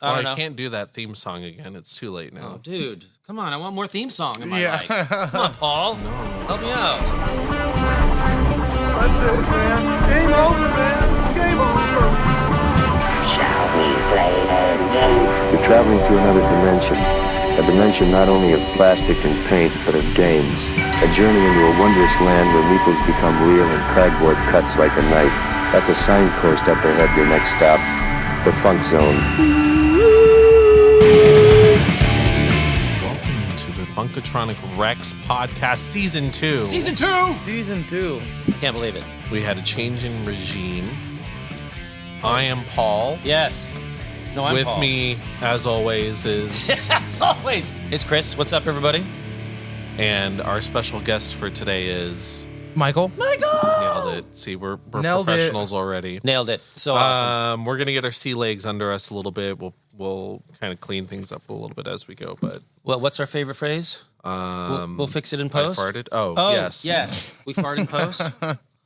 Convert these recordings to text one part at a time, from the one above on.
I don't know. I can't do that theme song again. It's too late now. Oh, dude. Come on. I want more theme song in my life. Come on, Paul. No, help me out. That's it, man. Game over, man. Game over. Shall we play a game? You're traveling through another dimension. A dimension not only of plastic and paint, but of games. A journey into a wondrous land where meeples become real and cardboard cuts like a knife. That's a signpost up ahead, your next stop. The Funk Zone. Welcome to the Funkatronic Rex Podcast Season 2. Season 2! Season 2. Can't believe it. We had a change in regime. I am Paul. Yes. No, I'm With Paul. me, as always, is... As always. It's Chris. What's up, everybody? And our special guest for today is... Michael. Nailed it. See, we're professionals already. Nailed it. So awesome. We're going to get our sea legs under us a little bit. We'll kind of clean things up a little bit as we go, but... Well, what's our favorite phrase? We'll fix it in post. I farted? Oh, yes. Yes. We fart in post.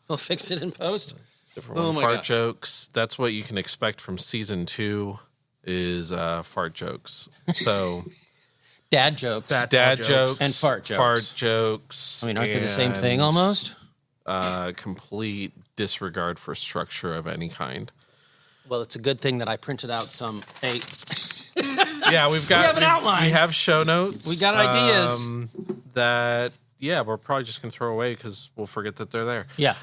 We'll fix it in post. Different one. Fart jokes. That's what you can expect from Season 2 is fart jokes. So... Dad jokes. Dad jokes. And fart jokes. Fart jokes. I mean, aren't they the same thing almost? Complete disregard for structure of any kind. Well, it's a good thing that I printed out some... Yeah, we have an outline. We have show notes. We got ideas. That, yeah, we're probably just going to throw away because we'll forget that they're there. Yeah.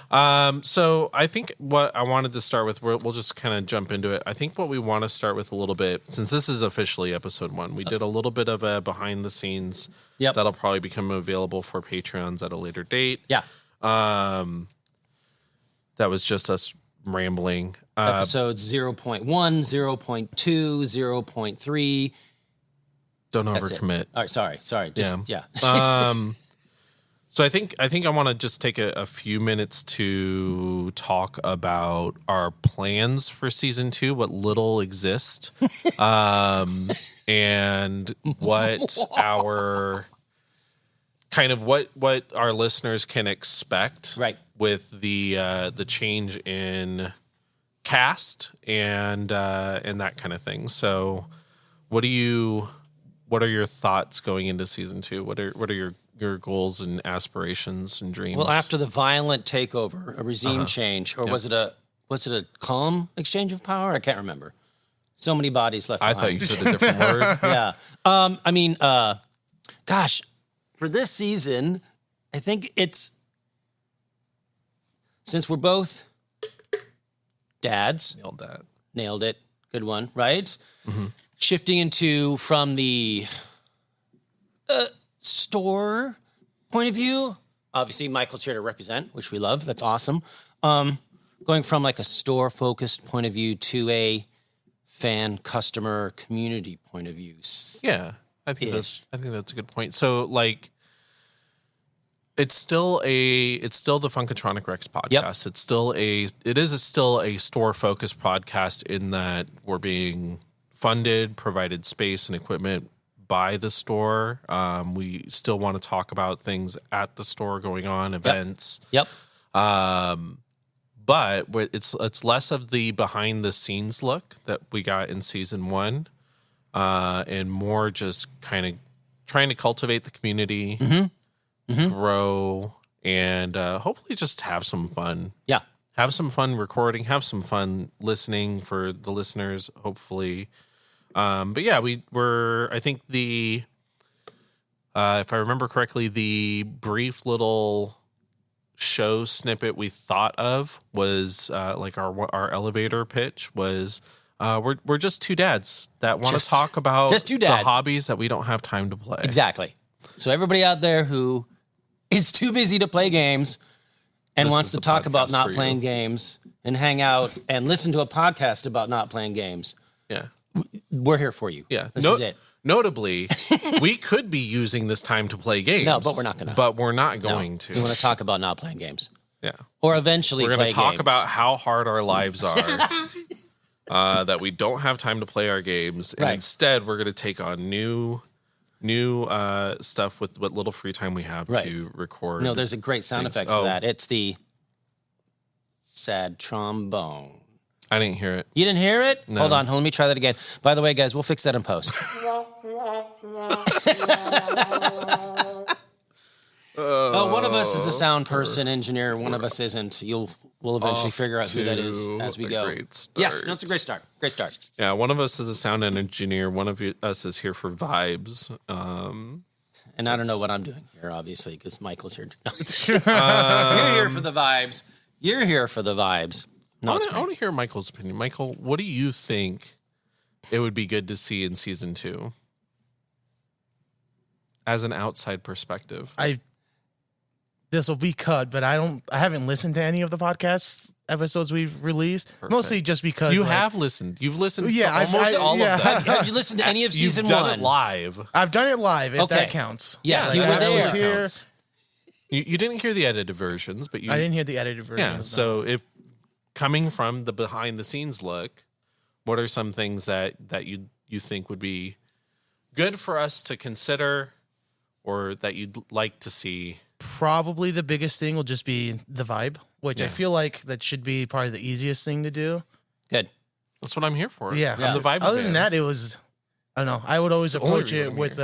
So I think what I wanted to start with, we'll just kind of jump into it. I think what we want to start with a little bit, since this is officially episode 1, we did a little bit of a behind the scenes. Yep. That'll probably become available for Patreons at a later date. Yeah. That was just us rambling. Episodes 0.1, 0.2, 0.3. Don't overcommit. All right, sorry. Just, yeah. So I think I want to just take a few minutes to talk about our plans for season 2, what little exist, and what our kind of what our listeners can expect, right, with the change in cast and that kind of thing. So, what are your thoughts going into season 2? What are your goals and aspirations and dreams? Well, after the violent takeover, a regime change, or was it a calm exchange of power? I can't remember. So many bodies left behind. I thought you said a different word. Yeah. I mean, gosh, for this season, I think it's, since we're both dads. Nailed it. Good one, right? Mm-hmm. Shifting into from the store point of view. Obviously, Michael's here to represent, which we love. That's awesome. Going from like a store-focused point of view to a fan, customer, community point of view. Yeah, I think that's a good point. So, like, it's still the Funkatronic Rex podcast. Yep. It is still a store-focused podcast in that we're being funded, provided space and equipment by the store. We still want to talk about things at the store going on, events. Yep. But it's less of the behind the scenes look that we got in season 1, and more just kind of trying to cultivate the community, grow, and hopefully just have some fun. Yeah. Have some fun recording, have some fun listening for the listeners, hopefully. But yeah, I think if I remember correctly, the brief little show snippet we thought of was like our elevator pitch was we're just two dads that want to talk about the hobbies that we don't have time to play. Exactly. So everybody out there who is too busy to play games and wants to talk about not playing games and hang out and listen to a podcast about not playing games. Yeah. We're here for you. Yeah. This is it. Notably, we could be using this time to play games. No, but we're not going to. But we're not going to. We want to talk about not playing games. Yeah. Or eventually we're going to talk about how hard our lives are, that we don't have time to play our games. And instead, we're going to take on new stuff with what little free time we have to record. No, there's a great sound effect for that. It's the sad trombone. I didn't hear it. You didn't hear it? No. Hold on. Let me try that again. By the way, guys, we'll fix that in post. One of us is a sound person, engineer. One of us isn't. We'll eventually figure out who that is as we go. Yes, no, it's a great start. Great start. Yeah, one of us is a sound engineer. One of us is here for vibes. And I don't know what I'm doing here, obviously, because Michael's here. You're here for the vibes. You're here for the vibes. No, I want to hear Michael's opinion. Michael, what do you think it would be good to see in season 2? As an outside perspective. This will be cut, but I haven't listened to any of the podcast episodes we've released. Perfect. Mostly just because you have listened. You've listened to almost all of them. Have you listened to any of season 1? You've done it live. I've done it live, if that counts. Yes, you were there. Here. You didn't hear the edited versions, but I didn't hear the edited versions. Yeah, so if coming from the behind the scenes look, what are some things that you think would be good for us to consider or that you'd like to see? Probably the biggest thing will just be the vibe, which I feel like that should be probably the easiest thing to do. Good. That's what I'm here for. Yeah. I'm the vibe. Other than that, it was, I don't know. I would always approach it with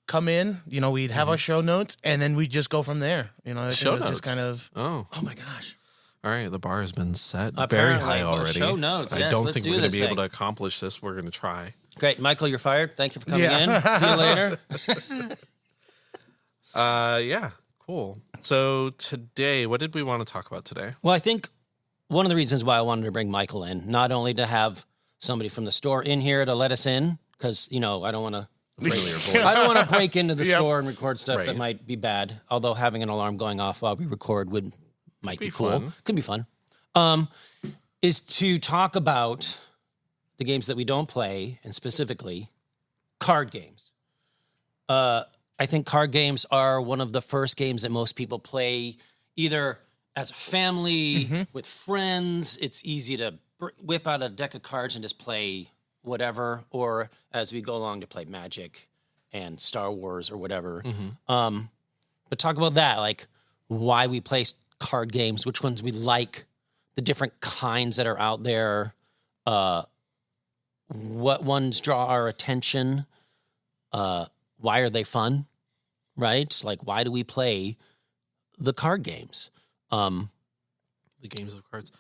come in, we'd have our show notes and then we'd just go from there. Show notes. Just kind of. Oh my gosh. All right, the bar has been set Apparently, very high already. Show notes. I yes, don't let's think do we're going this to be thing. able to accomplish this. We're going to try. Great. Michael, you're fired. Thank you for coming in. See you later. Yeah, cool. So today, what did we want to talk about today? Well, I think one of the reasons why I wanted to bring Michael in, not only to have somebody from the store in here to let us in, because, I don't want to break into the store and record stuff that might be bad. Although having an alarm going off while we record might be cool. Fun. Could be fun. Is to talk about the games that we don't play, and specifically card games. I think card games are one of the first games that most people play either as a family, with friends. It's easy to whip out a deck of cards and just play whatever, or as we go along to play Magic and Star Wars or whatever. But talk about that, like why we play card games, which ones we like, the different kinds that are out there, what ones draw our attention, why are they fun, right? Like, why do we play the card games? The games of cards.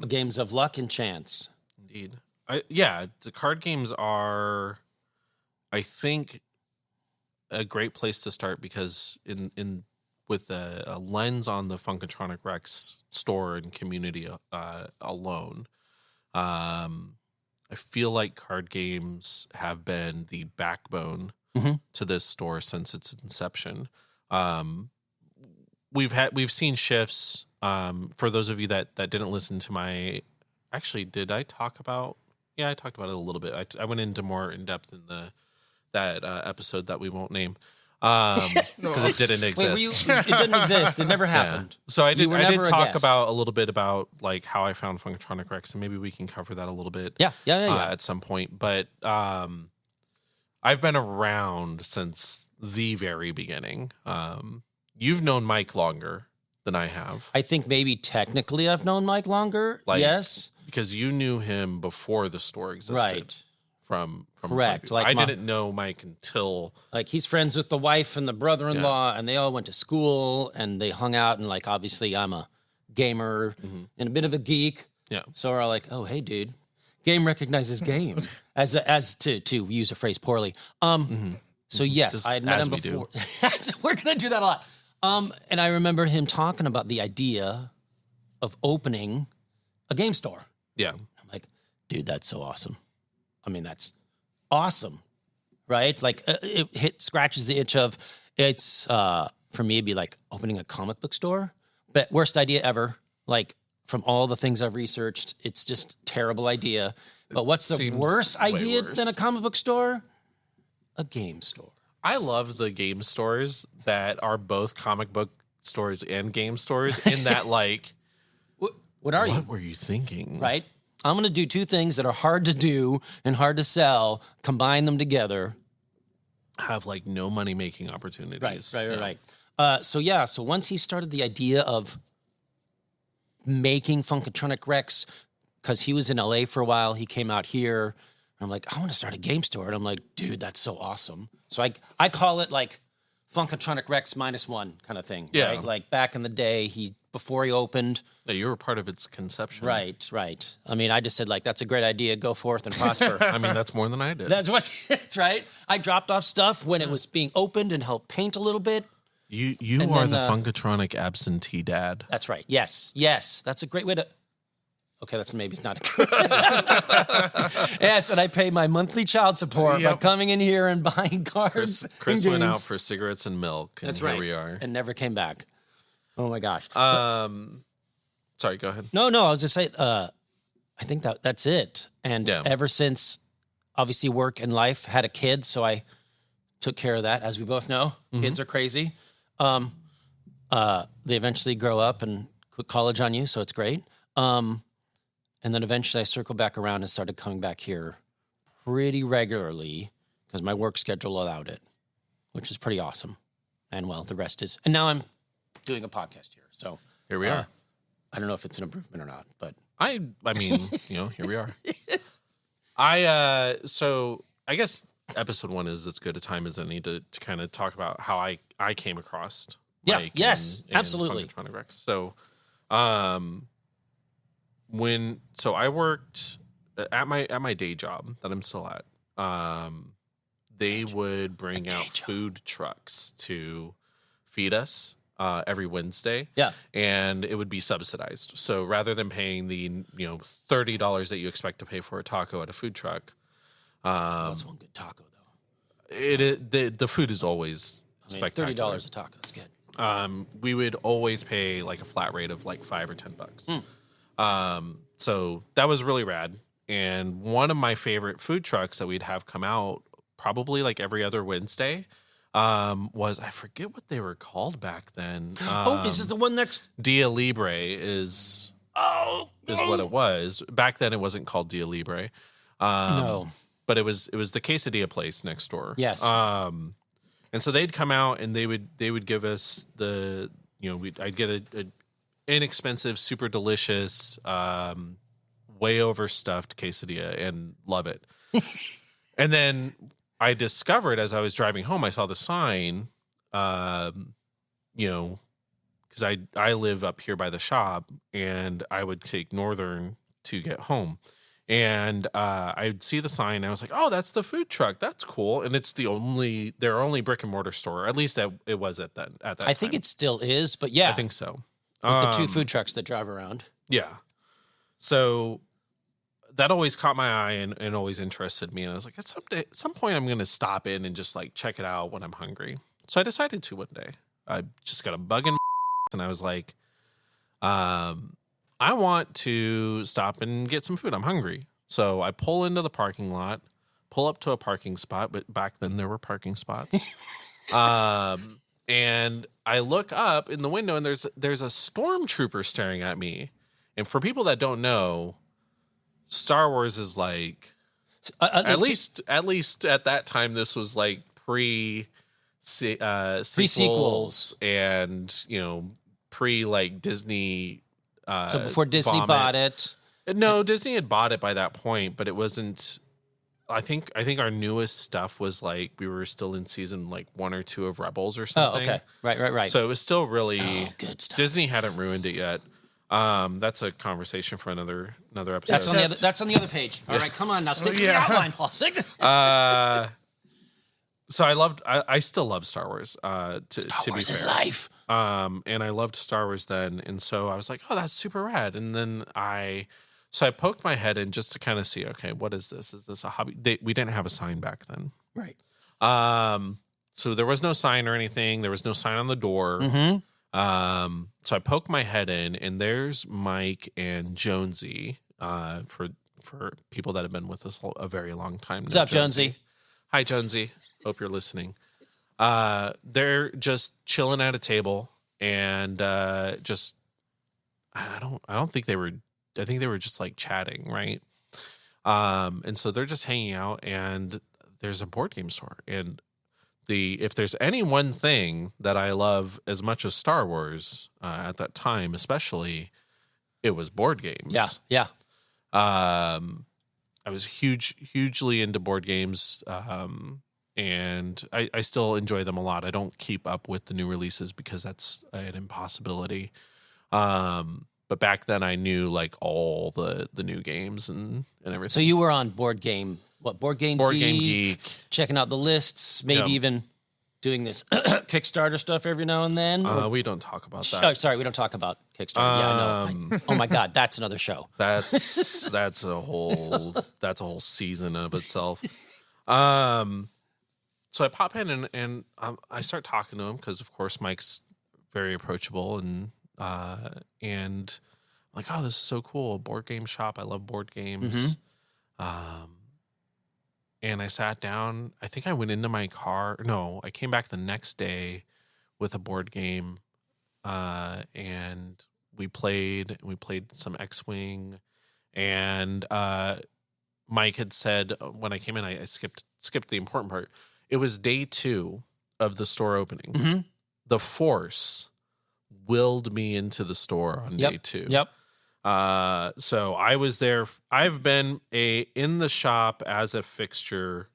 Games of luck and chance. Indeed. The card games are, I think, a great place to start because with a lens on the Funkatronic Rex store and community alone, I feel like card games have been the backbone to this store since its inception. We've seen shifts. For those of you that didn't listen to did I talk about? Yeah, I talked about it a little bit. I went into more in depth in that episode that we won't name because it didn't exist. It didn't exist. It never happened. Yeah. So I did talk guest. about a little bit about like how I found Funkatronic Rex, and maybe we can cover that a little bit. Yeah. At some point, but I've been around since the very beginning. You've known Mike longer than I have. I think maybe technically I've known Mike longer. Yes. Because you knew him before the store existed. Right. From Correct. Like I didn't know Mike until he's friends with the wife and the brother-in-law, and they all went to school and they hung out. And like obviously I'm a gamer and a bit of a geek. Yeah. So we're all like, oh hey dude, game recognizes game as to use a phrase poorly. So yes, I had met him before. We're gonna do that a lot. And I remember him talking about the idea of opening a game store. Yeah. I'm like, dude, that's so awesome. I mean, that's awesome, right? Like it scratches the itch of it's, for me, it'd be like opening a comic book store, but worst idea ever. Like from all the things I've researched, it's just terrible idea. But what's the worst idea than a comic book store? A game store. I love the game stores that are both comic book stores and game stores in that like, what are you? What were you thinking? Right? I'm going to do two things that are hard to do and hard to sell, combine them together. Have like no money making opportunities. Right. So once he started the idea of making Funkatronic Rex because he was in LA for a while. He came out here. And I'm like, I want to start a game store. And I'm like, dude, that's so awesome. So I call it like Funkatronic Rex -1 kind of thing. Yeah. Right? Like back in the day, before he opened. Yeah, you were part of its conception. Right. I mean, I just said, like, that's a great idea. Go forth and prosper. I mean, that's more than I did. That's right. I dropped off stuff when it was being opened and helped paint a little bit. You And are then, the Funkatronic absentee dad. That's right. Yes. That's a great way to. Okay, that's maybe it's not a good. Yes, and I pay my monthly child support by coming in here and buying cards. Chris and went out games. for cigarettes and milk, and That's here right. we are. And never came back. Oh my gosh. Sorry, go ahead. No, I was just saying. I think that's it. And ever since, obviously, work and life, had a kid, so I took care of that. As we both know, kids are crazy. They eventually grow up and quit college on you, so it's great. And then eventually I circled back around and started coming back here pretty regularly because my work schedule allowed it, which is pretty awesome. And well, the rest is. And now I'm doing a podcast here. So Here we are. I don't know if it's an improvement or not, but I mean, here we are. So I guess episode 1 is as good a time as any to kind of talk about how I came across Mike absolutely. Funkatronic Rex. So, I worked at my day job that I'm still at. They would bring out food trucks to feed us every Wednesday. Yeah. And it would be subsidized. So rather than paying the $30 that you expect to pay for a taco at a food truck, that's one good taco though. the food is always spectacular. $30 a taco, that's good. We would always pay like a flat rate of like $5 or $10. So that was really rad. And one of my favorite food trucks that we'd have come out probably like every other Wednesday was, I forget what they were called back then. Is it the one next? Dia Libre is what it was. Back then it wasn't called Dia Libre. No. But it was the quesadilla place next door. Yes. And so they'd come out and they would give us I'd get a inexpensive, super delicious, way overstuffed quesadilla and love it. And then I discovered as I was driving home, I saw the sign, because I live up here by the shop and I would take Northern to get home. And I'd see the sign and I was like, oh, that's the food truck. That's cool. And it's their only brick and mortar store. At least it was at that time. I think it still is, but yeah. I think so. With the 2 food trucks that drive around. Yeah. So that always caught my eye and always interested me. And I was like, at some point I'm going to stop in and just like check it out when I'm hungry. So I decided to one day. I just got a bug in my and I was like, I want to stop and get some food. I'm hungry. So I pull into the parking lot, pull up to a parking spot, but back then there were parking spots. And I look up in the window and there's a stormtrooper staring at me. And for people that don't know, Star Wars is like at least at that time this was like sequels and pre like Disney. So before Disney bought it. No, Disney had bought it by that point, but it wasn't. I think our newest stuff was like we were still in season like 1 or 2 of Rebels or something. Oh, okay, right. So it was still really good stuff. Disney hadn't ruined it yet. That's a conversation for another episode. That's on the other page. All right, come on now, stick to the outline, Paul. So I still love Star Wars. To be fair, is life. And I loved Star Wars then, and so I was like, oh, that's super rad. And then I poked my head in just to kind of see, okay, what is this? Is this a hobby? We didn't have a sign back then, right? So there was no sign or anything. There was no sign on the door. Mm-hmm. So I poked my head in, and there's Mike and Jonesy. For people that have been with us a very long time. What's up, Jonesy? Hi, Jonesy. Hope you're listening. They're just chilling at a table, and I don't think they were. I think they were just like chatting, right? And so they're just hanging out, and there's a board game store, and if there's any one thing that I love as much as Star Wars at that time, especially, it was board games. Yeah. I was hugely into board games, and I still enjoy them a lot. I don't keep up with the new releases because that's an impossibility. But back then I knew like all the new games and everything. So you were on Board Game Geek, checking out the lists, maybe even doing this Kickstarter stuff every now and then. We don't talk about that. Oh, sorry, we don't talk about Kickstarter. Yeah, I know. Oh my God, that's another show. That's a whole season of itself. So I pop in and I start talking to him because, of course, Mike's very approachable and I'm like, oh, this is so cool. A board game shop. I love board games. And I sat down. I think I went into my car. No, I came back the next day with a board game, and we played some X-Wing. And Mike had said when I came in, I skipped the important part. It was day 2 of the store opening. The Force willed me into the store on day 2. Yep. So I was there. I've been in the shop as a fixture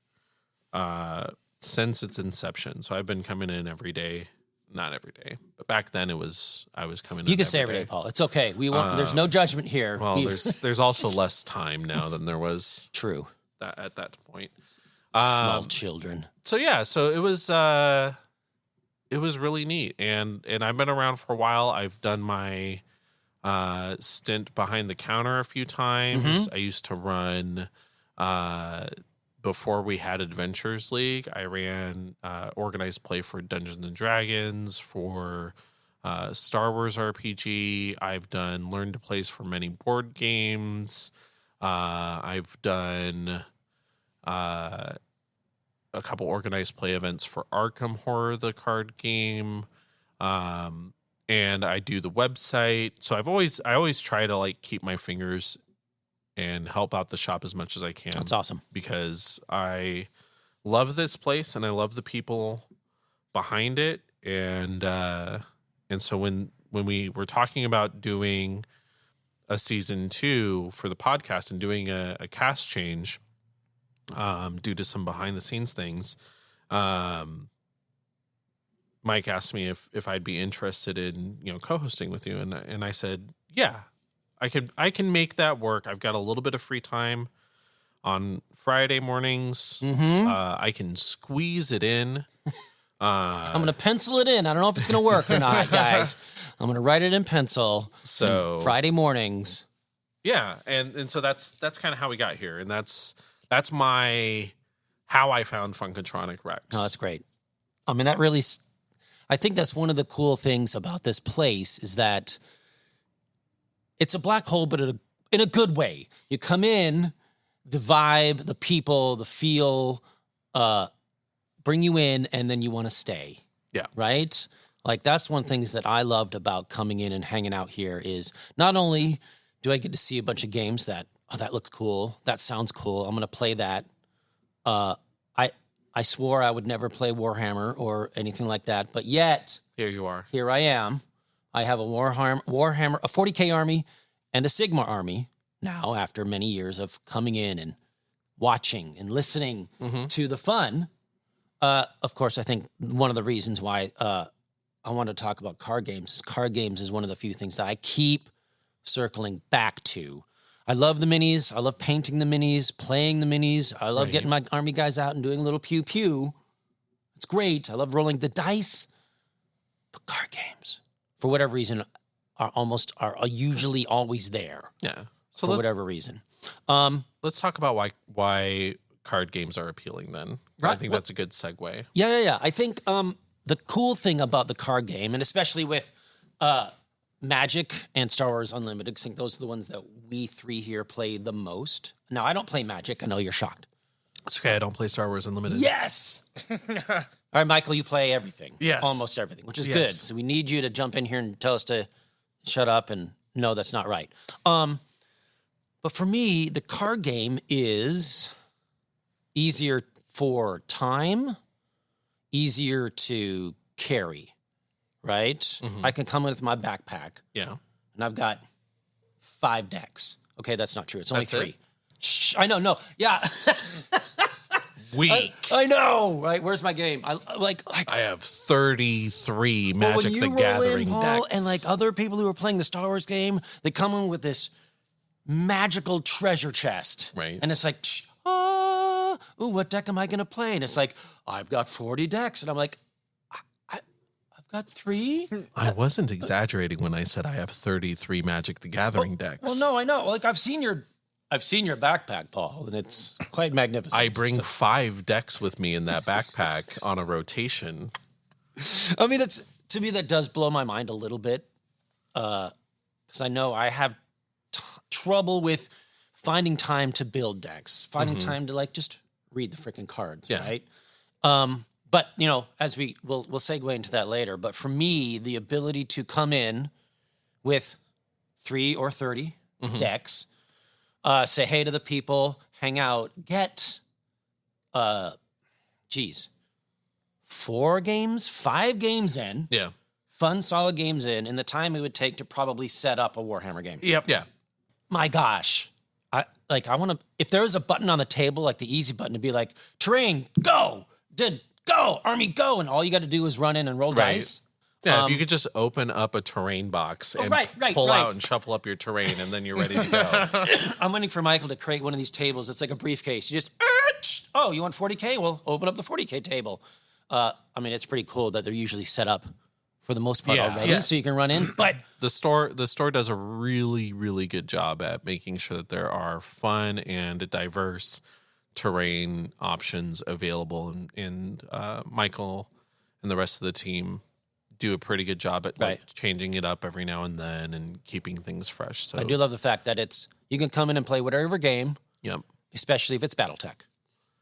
since its inception. So I've been coming in every day. Not every day, but back then I was coming in. You can say every day, Paul. It's okay. We won't. There's no judgment here. Well, there's also less time now than there was. True. At that point. Small children. So yeah, so it was really neat, and I've been around for a while. I've done my stint behind the counter a few times. I used to run before we had Adventures League. I ran organized play for Dungeons and Dragons, for Star Wars RPG. I've done learn to plays for many board games. I've done a couple organized play events for Arkham Horror, the card game. And I do the website. So I always try to like keep my fingers and help out the shop as much as I can. That's awesome. Because I love this place and I love the people behind it. And so when we were talking about doing a season 2 for the podcast and doing a cast change, due to some behind the scenes things, Mike asked me if I'd be interested in, co-hosting with you. And I said, yeah, I can make that work. I've got a little bit of free time on Friday mornings. I can squeeze it in. I'm going to pencil it in. I don't know if it's going to work or not, guys. I'm going to write it in pencil. So Friday mornings. Yeah. And so that's kind of how we got here. And that's how I found Funkatronic Rex. Oh, that's great. I mean, I think that's one of the cool things about this place is that it's a black hole, but in a good way. You come in, the vibe, the people, the feel, bring you in, and then you want to stay. Yeah. Right? Like, that's one of the things that I loved about coming in and hanging out here is not only do I get to see a bunch of games that looks cool, that sounds cool, I'm going to play that. I swore I would never play Warhammer or anything like that, but yet here you are. Here I am. I have a Warhammer, a 40K army, and a Sigma army now after many years of coming in and watching and listening to the fun. Of course, I think one of the reasons why I want to talk about card games is one of the few things that I keep circling back to. I love the minis. I love painting the minis, playing the minis. I love getting my army guys out and doing a little pew-pew. It's great. I love rolling the dice. But card games, for whatever reason, are usually always there. Yeah. So for whatever reason. Let's talk about why card games are appealing then. Right. I think that's a good segue. Yeah. I think the cool thing about the card game, and especially with Magic and Star Wars Unlimited, I think those are the ones that we 3 here play the most. Now, I don't play Magic. I know you're shocked. It's okay. I don't play Star Wars Unlimited. Yes! All right, Michael, you play everything. Yes. Almost everything, which is good. So we need you to jump in here and tell us to shut up and no, that's not right. But for me, the card game is easier for time, easier to carry, right? I can come in with my backpack. Yeah. And I've got 5 decks. Okay, that's not true. It's only That's 3. it? Shh, I know. No, yeah. Weak. I know, right? Where's my game? I have 33 But Magic when the you roll Gathering in, Paul, decks. and like other people who are playing the Star Wars game, they come in with this magical treasure chest. Right. And it's like, what deck am I going to play? And it's like, I've got 40 decks. And I'm like, I've got 3? I wasn't exaggerating when I said I have 33 Magic the Gathering decks. Well, no, I know. Like I've seen your backpack, Paul, and it's quite magnificent. I bring 5 decks with me in that backpack on a rotation. I mean, to me, that does blow my mind a little bit. Because I know I have trouble with finding time to build decks, finding time to like just read the freaking cards, right? But you know, as we'll segue into that later. But for me, the ability to come in with 3 or 30 decks, say hey to the people, hang out, get 4 games, 5 games in, fun solid games in the time it would take to probably set up a Warhammer game. Yep. Yeah. My gosh. I want to, if there was a button on the table, like the easy button to be like, terrain, go, army, go. And all you got to do is run in and roll dice. Yeah, if you could just open up a terrain box and pull out and shuffle up your terrain, and then you're ready to go. I'm waiting for Michael to create one of these tables. It's like a briefcase. You just, you want 40K? Well, open up the 40K table. I mean, it's pretty cool that they're usually set up for the most part already, so you can run in. But the store does a really, really good job at making sure that there are fun and diverse terrain options available, and Michael and the rest of the team do a pretty good job at like changing it up every now and then and keeping things fresh. So I do love the fact that you can come in and play whatever game, especially if it's BattleTech,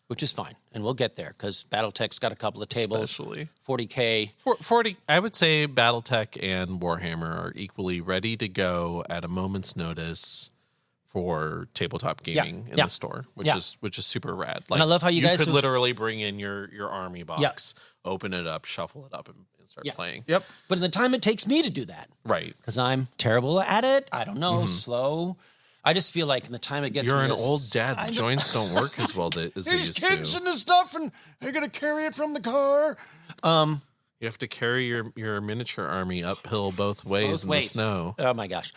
which is fine. And we'll get there because BattleTech's got a couple of tables. Especially 40K. 40, I would say BattleTech and Warhammer are equally ready to go at a moment's notice for tabletop gaming in the store, which is super rad. Like, and I love how you guys could literally bring in your army box, open it up, shuffle it up, and start playing. Yep. But in the time it takes me to do that, right? Because I'm terrible at it. I don't know, slow. I just feel like in the time it gets You're me an to old dad. The joints don't work as well as they There's used kids to. and the stuff, and they're gonna carry it from the car. You have to carry your miniature army uphill both ways in the snow. Oh my gosh.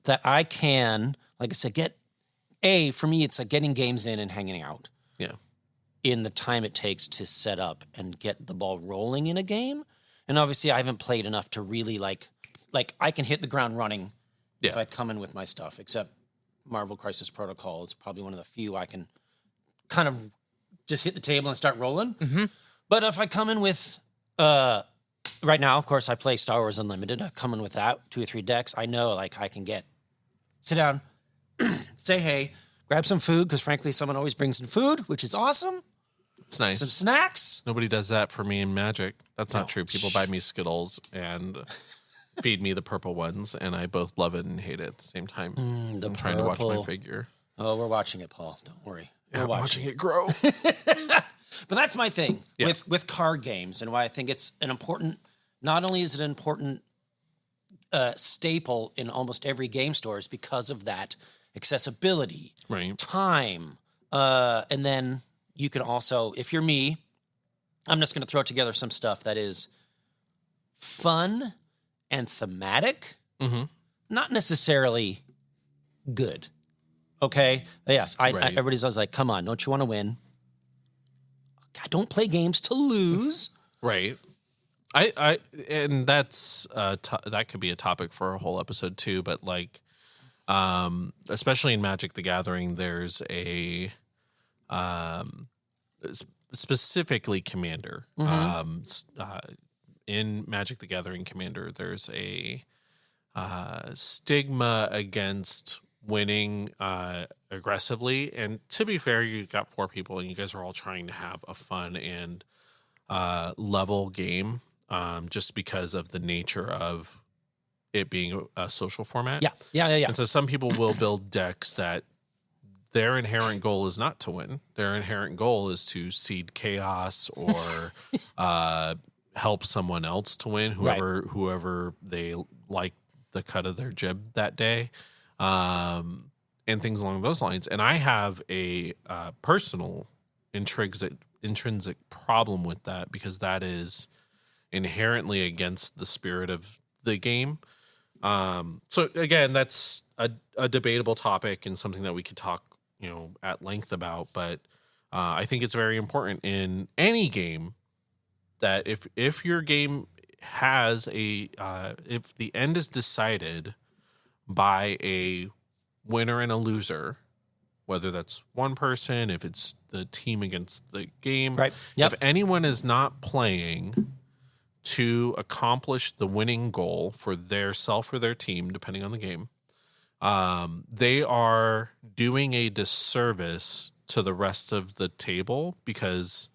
That I can, like I said, for me, it's like getting games in and hanging out. Yeah. In the time it takes to set up and get the ball rolling in a game. And obviously I haven't played enough to really like I can hit the ground running if I come in with my stuff, except Marvel Crisis Protocol is probably one of the few I can kind of just hit the table and start rolling. Mm-hmm. But if I come in with, right now, of course, I play Star Wars Unlimited. I come in with that, 2 or 3 decks. I know I can sit down, say hey, grab some food, because frankly, someone always brings in food, which is awesome. It's nice. Some snacks. Nobody does that for me in Magic. That's not true. People buy me Skittles and feed me the purple ones, and I both love it and hate it at the same time. I'm trying to watch my figure. Oh, we're watching it, Paul. Don't worry. Yeah, we're watching it grow. But that's my thing with card games, and why I think it's an important, not only is it an important staple in almost every game store, is because of that accessibility, time, and then you can also, if you're me, I'm just going to throw together some stuff that is fun and thematic, not necessarily good. Okay? Yes, everybody's always like, come on, don't you want to win? I don't play games to lose. Right. And that's that could be a topic for a whole episode too. But like, especially in Magic the Gathering, there's a specifically Commander. In Magic the Gathering Commander, there's a stigma against winning aggressively. And to be fair, you've got 4 people, and you guys are all trying to have a fun and level game, just because of the nature of it being a social format. Yeah. And so some people will build decks that their inherent goal is not to win. Their inherent goal is to seed chaos or help someone else to win, whoever they like the cut of their jib that day. and things along those lines. And I have a personal intrinsic problem with that because that is inherently against the spirit of the game. So again, that's a debatable topic and something that we could talk, at length about. But I think it's very important in any game that if your game has if the end is decided by a winner and a loser, whether that's one person, if it's the team against the game, right? Yep. If anyone is not playing to accomplish the winning goal for their self or their team, depending on the game, they are doing a disservice to the rest of the table because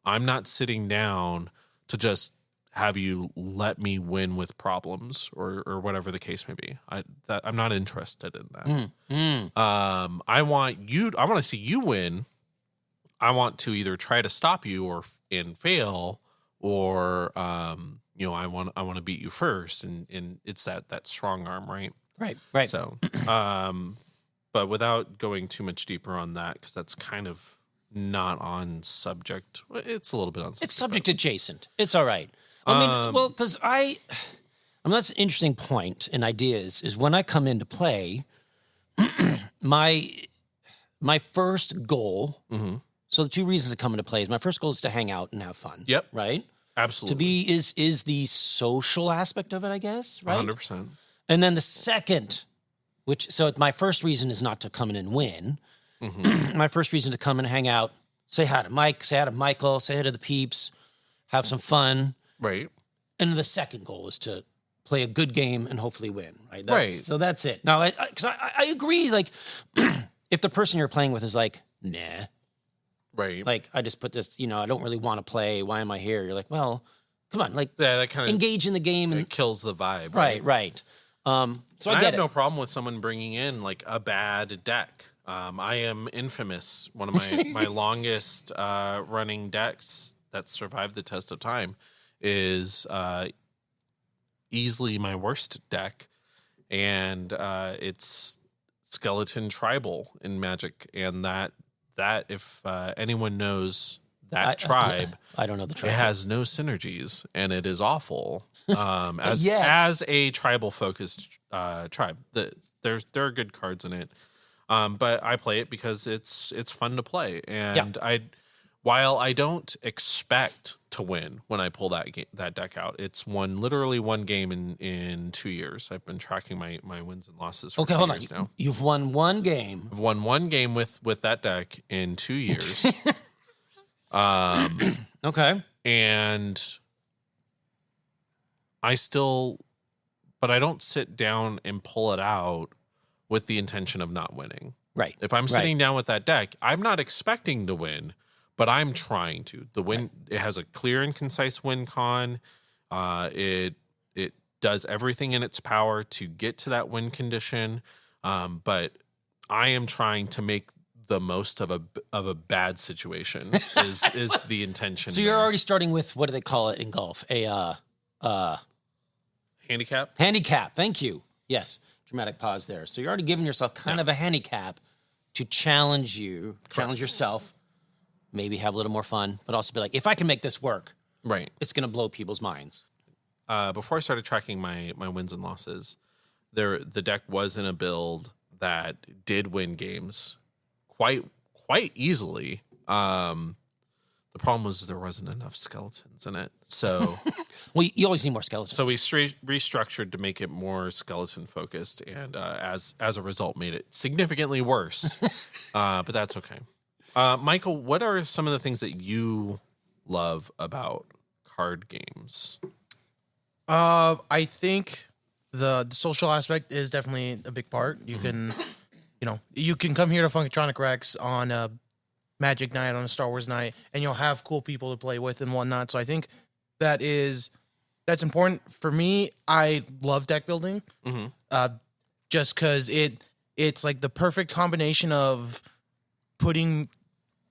I'm not sitting down to just have you let me win with problems or whatever the case may be. I'm not interested in that. I want to see you win. I want to either try to stop you and fail, or I want to beat you first, and it's that strong arm, right? Right. So, but without going too much deeper on that, because that's kind of not on subject. It's a little bit on subject. It's subject adjacent. It's all right. I mean, because that's an interesting point and idea is when I come into play, my first goal. Mm-hmm. So the two reasons to come into play is my first goal is to hang out and have fun. Yep. Right. Absolutely. To be is the social aspect of it, I guess. Right. 100%. And then the second, so my first reason is not to come in and win. Mm-hmm. My first reason to come in and hang out, say hi to Mike, say hi to Michael, say hi to the peeps, have some fun. Right. And the second goal is to play a good game and hopefully win. Right. Right. So that's it. Now, because I agree. Like, if the person you're playing with is like, nah. Right. Like, I just put this. I don't really want to play. Why am I here? You're like, well, come on. Like, that kind of engage in the game. And it kills the vibe. Right. So I have get no problem with someone bringing in like a bad deck. I am infamous. One of my longest running decks that survived the test of time is easily my worst deck, and it's Skeleton Tribal in Magic, and that if anyone knows that tribe, I don't know the tribe. It has no synergies, and it is awful. As a tribal focused tribe, there are good cards in it, but I play it because it's fun to play, and while I don't expect to win when I pull that deck out, it's literally one game in 2 years. I've been tracking my wins and losses for 2 years now. You've won one game. I've won one game with that deck in 2 years. Okay. And but I don't sit down and pull it out with the intention of not winning. Right. If I'm sitting down with that deck, I'm not expecting to win, but I'm trying to. The win, It has a clear and concise win con. It does everything in its power to get to that win condition. But I am trying to make the most of a bad situation is the intention. So you're already starting with, what do they call it in golf? Handicap? Handicap. Thank you. Yes. Dramatic pause there. So you're already giving yourself kind of a handicap to challenge yourself, maybe have a little more fun, but also be like, if I can make this work, right, it's going to blow people's minds. Before I started tracking my wins and losses, the deck was in a build that did win games quite easily. The problem was there wasn't enough skeletons in it. So well, you always need more skeletons. So we restructured to make it more skeleton focused, and as a result, made it significantly worse. But that's okay. Michael, what are some of the things that you love about card games? I think the social aspect is definitely a big part. You can, you can come here to Funkatronic Rex on a Magic night, on a Star Wars night, and you'll have cool people to play with and whatnot. So I think that's important for me. I love deck building, just because it's like the perfect combination of putting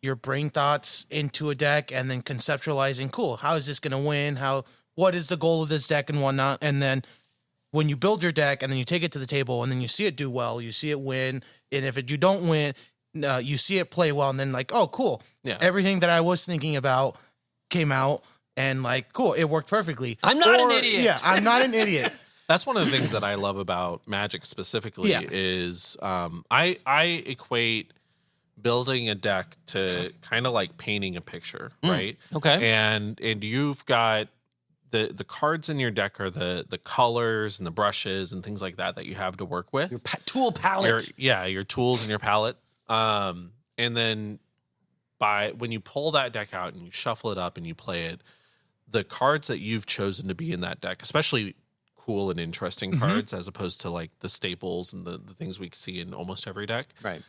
your brain thoughts into a deck and then conceptualizing, cool, how is this going to win? What is the goal of this deck and whatnot? And then when you build your deck and then you take it to the table and then you see it do well, you see it win, and if you don't win, you see it play well, and then like, oh, cool. Yeah. Everything that I was thinking about came out, and like, cool, it worked perfectly. I'm not an idiot. Yeah, I'm not an idiot. That's one of the things that I love about Magic specifically is I equate building a deck to kind of like painting a picture, right? Okay. And you've got the cards in your deck are the colors and the brushes and things like that you have to work with. Your tool palette. Your tools and your palette. And then when you pull that deck out and you shuffle it up and you play it, the cards that you've chosen to be in that deck, especially cool and interesting cards as opposed to like the staples and the things we see in almost every deck. Right.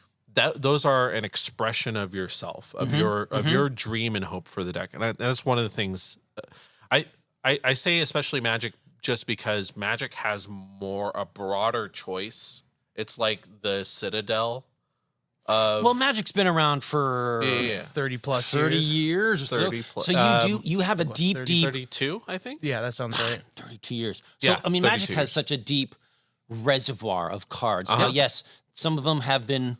Those are an expression of yourself, of your dream and hope for the deck. And that's one of the things I say, especially Magic, just because Magic has a broader choice. It's like the Citadel of... Well, Magic's been around for 30 plus 30 years or so. 30 plus. So you have a deep 32, I think. Yeah, that sounds right. 32 years. So, Yeah, I mean, 32 Magic years. has such a deep reservoir of cards. Now, yes, some of them have been,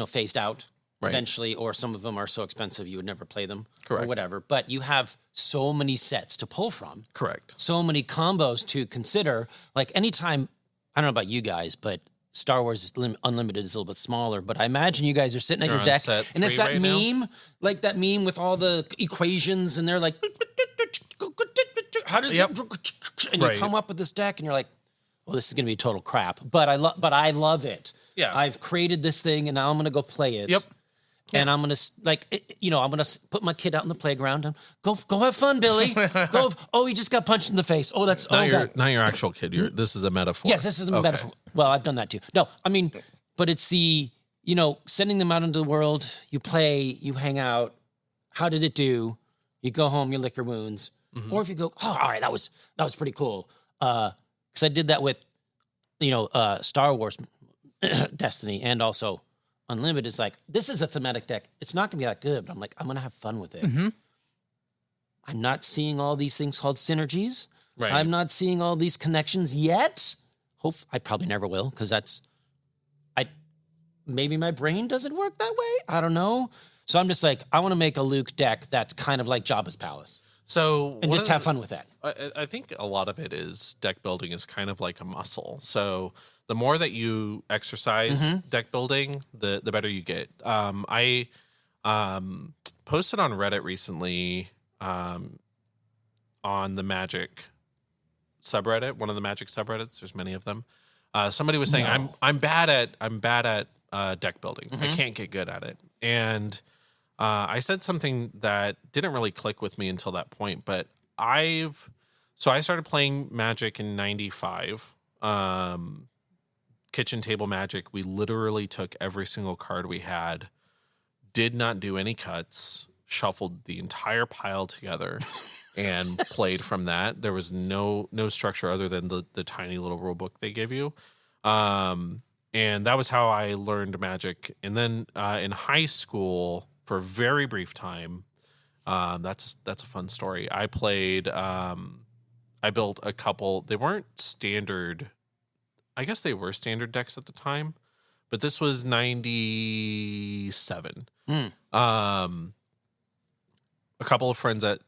phased out eventually, or some of them are so expensive you would never play them, Correct. or whatever. But you have so many sets to pull from. Correct. So many combos to consider. Like anytime, I don't know about you guys, but Star Wars Unlimited is a little bit smaller, but I imagine you guys are sitting at You're your on deck, set and it's 3 that right now? meme, like that meme with all the equations, and they're like, how does Yep. it? And you Right. come up with this deck, and you're like, well, this is going to be total crap, but I love it. Yeah. I've created this thing, and now I'm going to go play it. Yep. And I'm gonna I'm gonna put my kid out in the playground and go have fun, Billy. Oh, he just got punched in the face. Oh, that's Not God. your actual kid. This is a metaphor. Yes, this is the metaphor. Well, I've done that too. No, I mean, but it's the, sending them out into the world, you play, you hang out. How did it do? You go home, you lick your wounds. Or if you go, oh, all right, that was pretty cool. Because I did that with, Star Wars Destiny, and also Unlimited is like, this is a thematic deck. It's not going to be that good, but I'm like, I'm going to have fun with it. I'm not seeing all these things called synergies. Right. I'm not seeing all these connections yet. I probably never will, because maybe my brain doesn't work that way. I don't know. So I'm just like, I want to make a Luke deck that's kind of like Jabba's Palace, So and just have fun with that. I think a lot of it is deck building is kind of like a muscle. So the more that you exercise deck building, the better you get. I posted on Reddit recently on the Magic subreddit, one of the Magic subreddits. There's many of them. Somebody was saying I'm bad at deck building. I can't get good at it, and I said something that didn't really click with me until that point. But I started playing Magic in '95. Kitchen table Magic. We literally took every single card we had, did not do any cuts, shuffled the entire pile together, and played from that. There was no structure other than the tiny little rule book they give you. And that was how I learned Magic. And then in high school, for a very brief time, that's a fun story. I played. I built a couple. They weren't standard. I guess they were standard decks at the time, but this was 97. A couple of friends at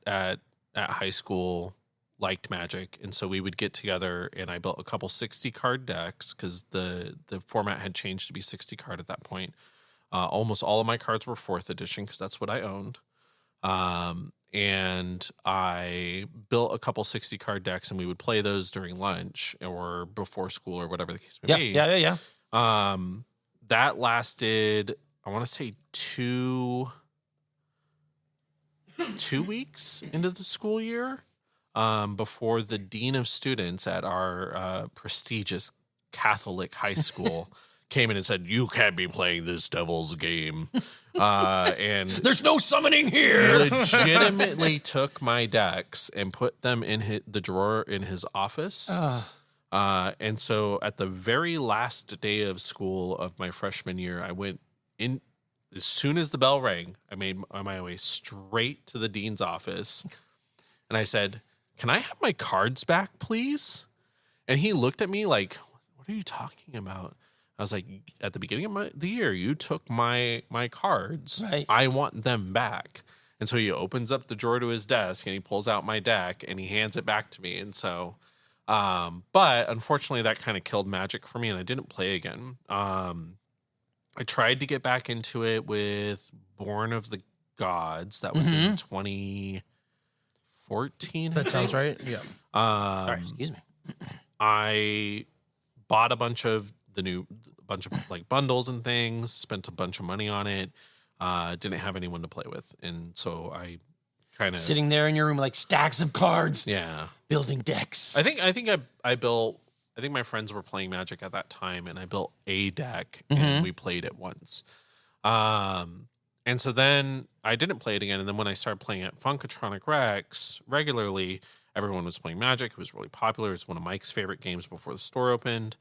high school liked Magic, and so we would get together, and I built a couple 60 card decks because the format had changed to be 60 card at that point. Almost all of my cards were 4th edition because that's what I owned. And I built a couple 60 card decks, and we would play those during lunch or before school or whatever the case may be. Yeah. That lasted, I want to say 2 weeks into the school year, before the dean of students at our prestigious Catholic high school came in and said, "You can't be playing this devil's game." And There's no summoning here. legitimately took my decks and put them in the drawer in his office. And so at the very last day of school of my freshman year, I went in as soon as the bell rang. I made my way straight to the dean's office, and I said, "Can I have my cards back, please?" And he looked at me like, what are you talking about? I was like, at the beginning of the year, you took my cards. Right. I want them back. And so he opens up the drawer to his desk and he pulls out my deck and he hands it back to me. And so, but unfortunately that kind of killed Magic for me and I didn't play again. I tried to get back into it with Born of the Gods. That was in 2014. That sounds right. Yeah. Sorry, excuse me. I bought a bunch of like bundles and things, spent a bunch of money on it. Didn't have anyone to play with. And so I kind of Sitting there in your room like stacks of cards. Yeah. Building decks. I think I built, I think my friends were playing Magic at that time and I built a deck and we played it once. And so then I didn't play it again. And then when I started playing at Funkatronic Rex regularly, everyone was playing Magic. It was really popular. It's one of Mike's favorite games before the store opened.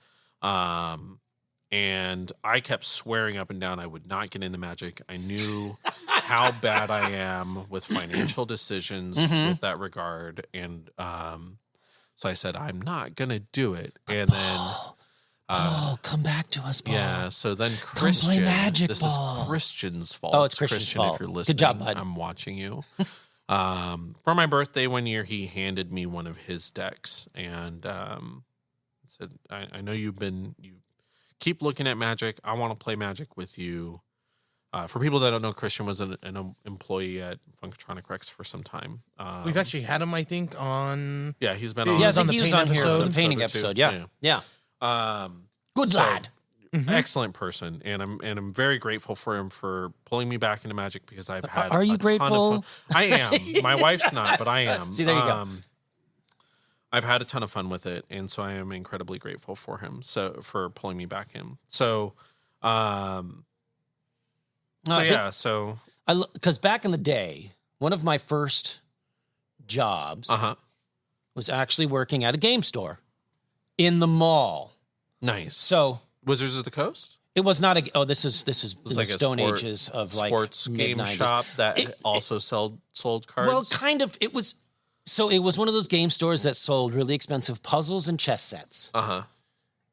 And I kept swearing up and down I would not get into Magic. I knew how bad I am with financial decisions with that regard. And so I said, I'm not going to do it. And then... come back to us, Paul. Yeah, so then Christian... play Magic, this Paul. is Christian's fault. Oh, it's Christian's fault. If you're listening, Good job, bud. I'm watching you. For my birthday one year, he handed me one of his decks. And said, I know you keep looking at Magic. I want to play Magic with you. For people that don't know, Christian was an employee at Funkatronic Rex for some time. We've actually had him, I think, on. Yeah, he's been on. Yeah, I was on think the he was paint on here for the episode. painting episode. Yeah. Good So, lad. Excellent person, and I'm very grateful for him for pulling me back into Magic because I've had. Are you a ton of grateful? fun. I am. My wife's not, but I am. See, there you go. I've had a ton of fun with it, and so I am incredibly grateful for him. So for pulling me back in. So, Because back in the day, one of my first jobs was actually working at a game store in the mall. Nice. So Wizards of the Coast. it was not a. Oh, this is in It's the like a Stone Ages of like sports game mid-90s. shop that also sold cards. Well, kind of. It was. So it was one of those game stores that sold really expensive puzzles and chess sets.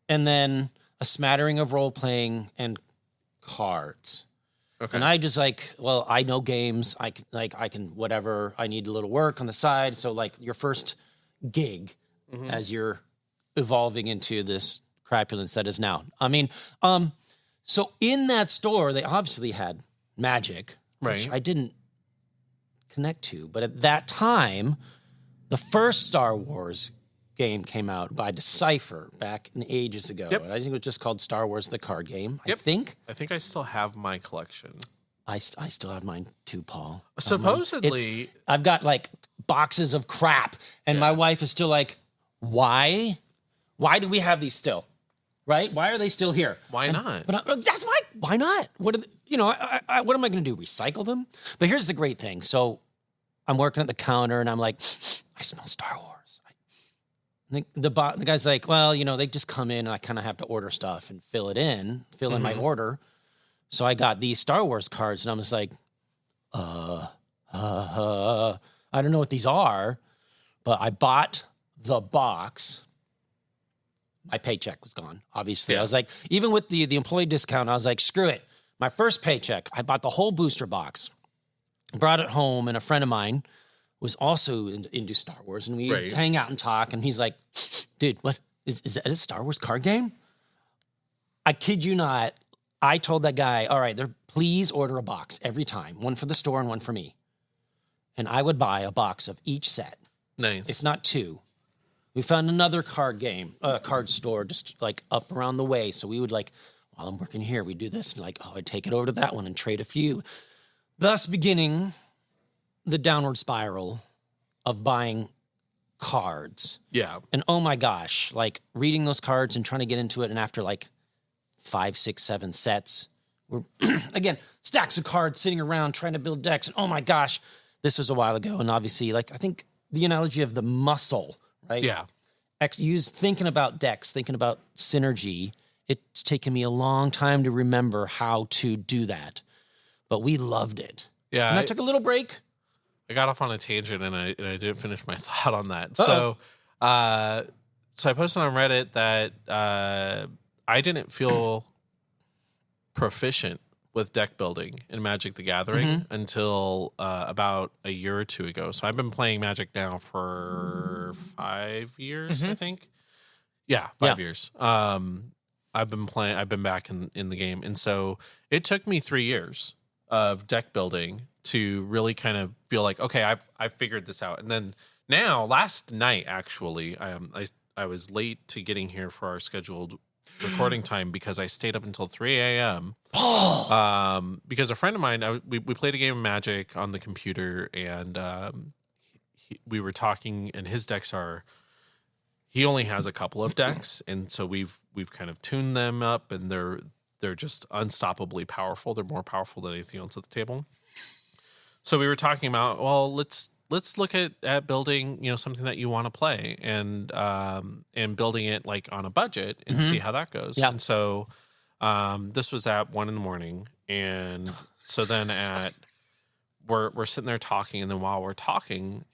And then a smattering of role playing and cards. Okay. And I just like, well, I know games. I can whatever. I need a little work on the side. So like your first gig as you're evolving into this crapulence that is now. I mean, so in that store, they obviously had Magic, which Right. I didn't connect to. But at that time, the first Star Wars game came out by Decipher back in ages ago. Yep. And I think it was just called Star Wars the Card Game. Yep. I think. I think I still have my collection. I still have mine too, Paul. Supposedly, I've got like boxes of crap, and my wife is still like, "Why? Why do we have these still? Right? Why are they still here? why not? But that's why. Why not? What are what am I going to do? Recycle them? But here's the great thing. So I'm working at the counter, and I'm like, I smell Star Wars. The guy's like, well, they just come in, and I kind of have to order stuff and fill in my order. So I got these Star Wars cards, and I'm just like, I don't know what these are, but I bought the box. My paycheck was gone, obviously. I was like, even with the employee discount, I was like, screw it. My first paycheck, I bought the whole booster box, brought it home, and a friend of mine was also into Star Wars, and we would hang out and talk, and he's like, dude, what? Is that a Star Wars card game? I kid you not. I told that guy, all right, please order a box every time, one for the store and one for me. And I would buy a box of each set, Nice. if not two. We found another card store just like up around the way. So we would like, while I'm working here, we do this. And like, I'd take it over to that one and trade a few. Thus beginning the downward spiral of buying cards. Yeah. And oh my gosh, like reading those cards and trying to get into it. And after like 5, 6, 7 sets, we're again, stacks of cards sitting around trying to build decks. And oh my gosh, this was a while ago. And obviously, like, I think the analogy of the muscle, right? Yeah. Thinking about decks, thinking about synergy. It's taken me a long time to remember how to do that, but we loved it. Yeah. And I took a little break. I got off on a tangent and I didn't finish my thought on that. Uh-oh. I posted on Reddit that I didn't feel proficient with deck building in Magic the Gathering until about a year or two ago. So I've been playing Magic now for 5 years, I think. Yeah, 5 years. I've been back in the game. And so it took me 3 years of deck building to really kind of feel like, okay, I've figured this out. And then now, last night, actually, I was late to getting here for our scheduled recording time because I stayed up until 3 a.m. Because a friend of mine, we played a game of Magic on the computer, and we were talking, and his decks are, he only has a couple of decks, and so we've kind of tuned them up, and they're just unstoppably powerful. They're more powerful than anything else at the table. So we were talking about, well, let's look at building, something that you want to play, and building it like on a budget and see how that goes. Yeah. And so this was at 1 a.m, and so then we're sitting there talking, and then while we're talking,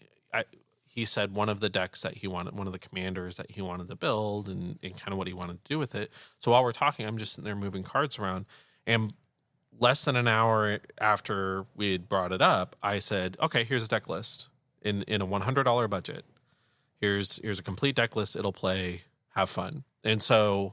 he said one of the decks that he wanted, one of the commanders that he wanted to build, and kind of what he wanted to do with it. So while we're talking, I'm just sitting there moving cards around, and less than an hour after we had brought it up, I said, okay, here's a deck list in a $100 budget. Here's a complete deck list. It'll play, have fun. And so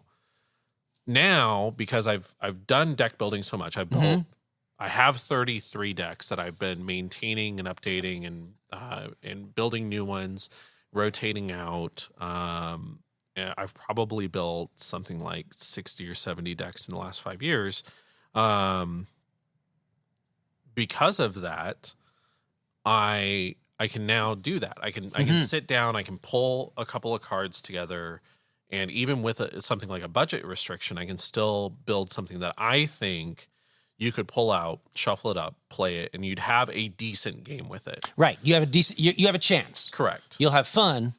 now, because I've done deck building so much, I have 33 decks that I've been maintaining and updating and building new ones, rotating out. I've probably built something like 60 or 70 decks in the last 5 years. Because of that, I can now do that. I can sit down, I can pull a couple of cards together, and even with something like a budget restriction, I can still build something that I think you could pull out, shuffle it up, play it, and you'd have a decent game with it. Right. You have you have a chance. Correct. You'll have fun,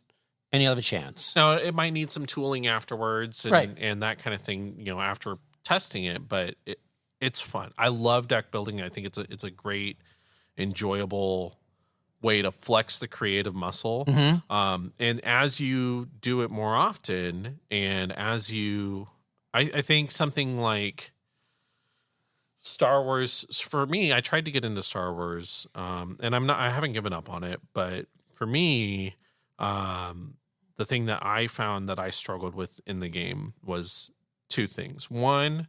and you'll have a chance. Now, it might need some tooling afterwards and that kind of thing, after testing it, but it's fun. I love deck building. I think it's a great, enjoyable way to flex the creative muscle. And as you do it more often, and as I think something like Star Wars, for me, I tried to get into Star Wars, and I haven't given up on it, but for me, the thing that I found that I struggled with in the game was two things. One,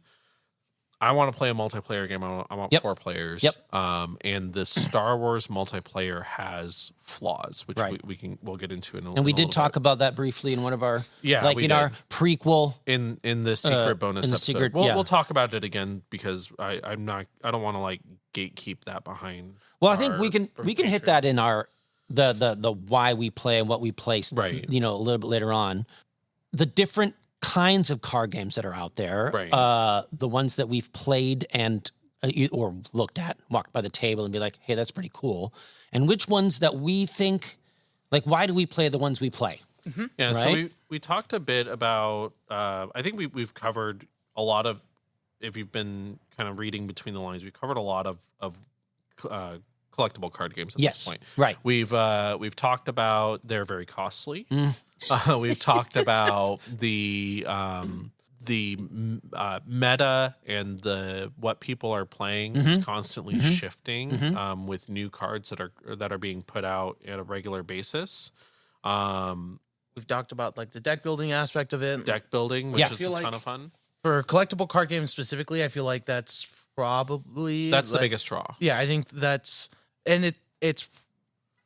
I want to play a multiplayer game. I want 4 players. And the Star Wars multiplayer has flaws, which we'll get into in a little bit. And we did talk about that briefly in one of our our prequel in the secret bonus episode. We'll talk about it again because I don't want to like gatekeep that behind. Well, I think we can hit that in our the why we play and what we play. Right. A little bit later on, the different kinds of card games that are out there, the ones that we've played and or looked at, walked by the table and be like, hey, that's pretty cool. And which ones that we think, like, why do we play the ones we play? Yeah, right? So we talked a bit about, I think we've covered a lot of, if you've been kind of reading between the lines, we've covered a lot of collectible card games at this point. Right. We've talked about they're very costly. We've talked about the meta and what people are playing is constantly shifting with new cards that are being put out at a regular basis. We've talked about like the deck building aspect of it. Deck building, which is a ton of fun. For collectible card games specifically, I feel like that's probably the biggest draw. Yeah, I think that's, and it's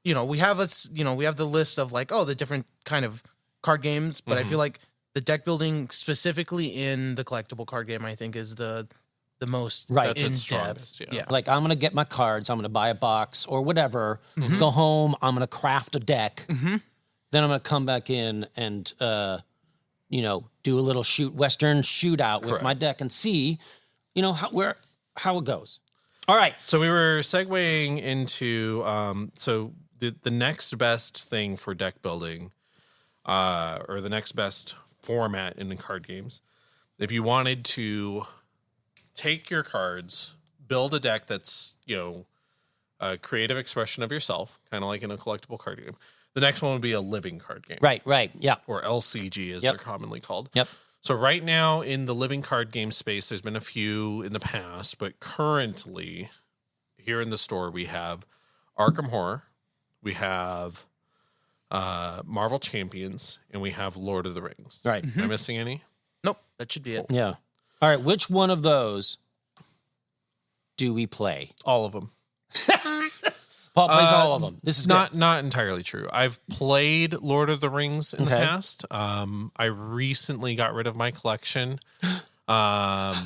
we have the list of like, the different kind of card games, but I feel like the deck building specifically in the collectible card game, I think, is the most in depth. Yeah. Like, I'm going to get my cards, I'm going to buy a box or whatever, go home, I'm going to craft a deck, then I'm going to come back in and, do a little Western shootout with my deck and see, how it goes. All right. So we were segueing into, the next best thing for deck building, or the next best format in the card games. If you wanted to take your cards, build a deck that's, a creative expression of yourself, kind of like in a collectible card game, The next one would be a living card game. Right. Yeah. Or LCG as they're commonly called. Yep. So right now in the living card game space, there's been a few in the past, but currently here in the store we have Arkham Horror, we have Marvel Champions, and we have Lord of the Rings. Right. Am I missing any? Nope, that should be it. Yeah. All right. Which one of those do we play? All of them. Paul plays all of them. This is not good. not entirely true. I've played Lord of the Rings in the Okay. past. I recently got rid of my collection. I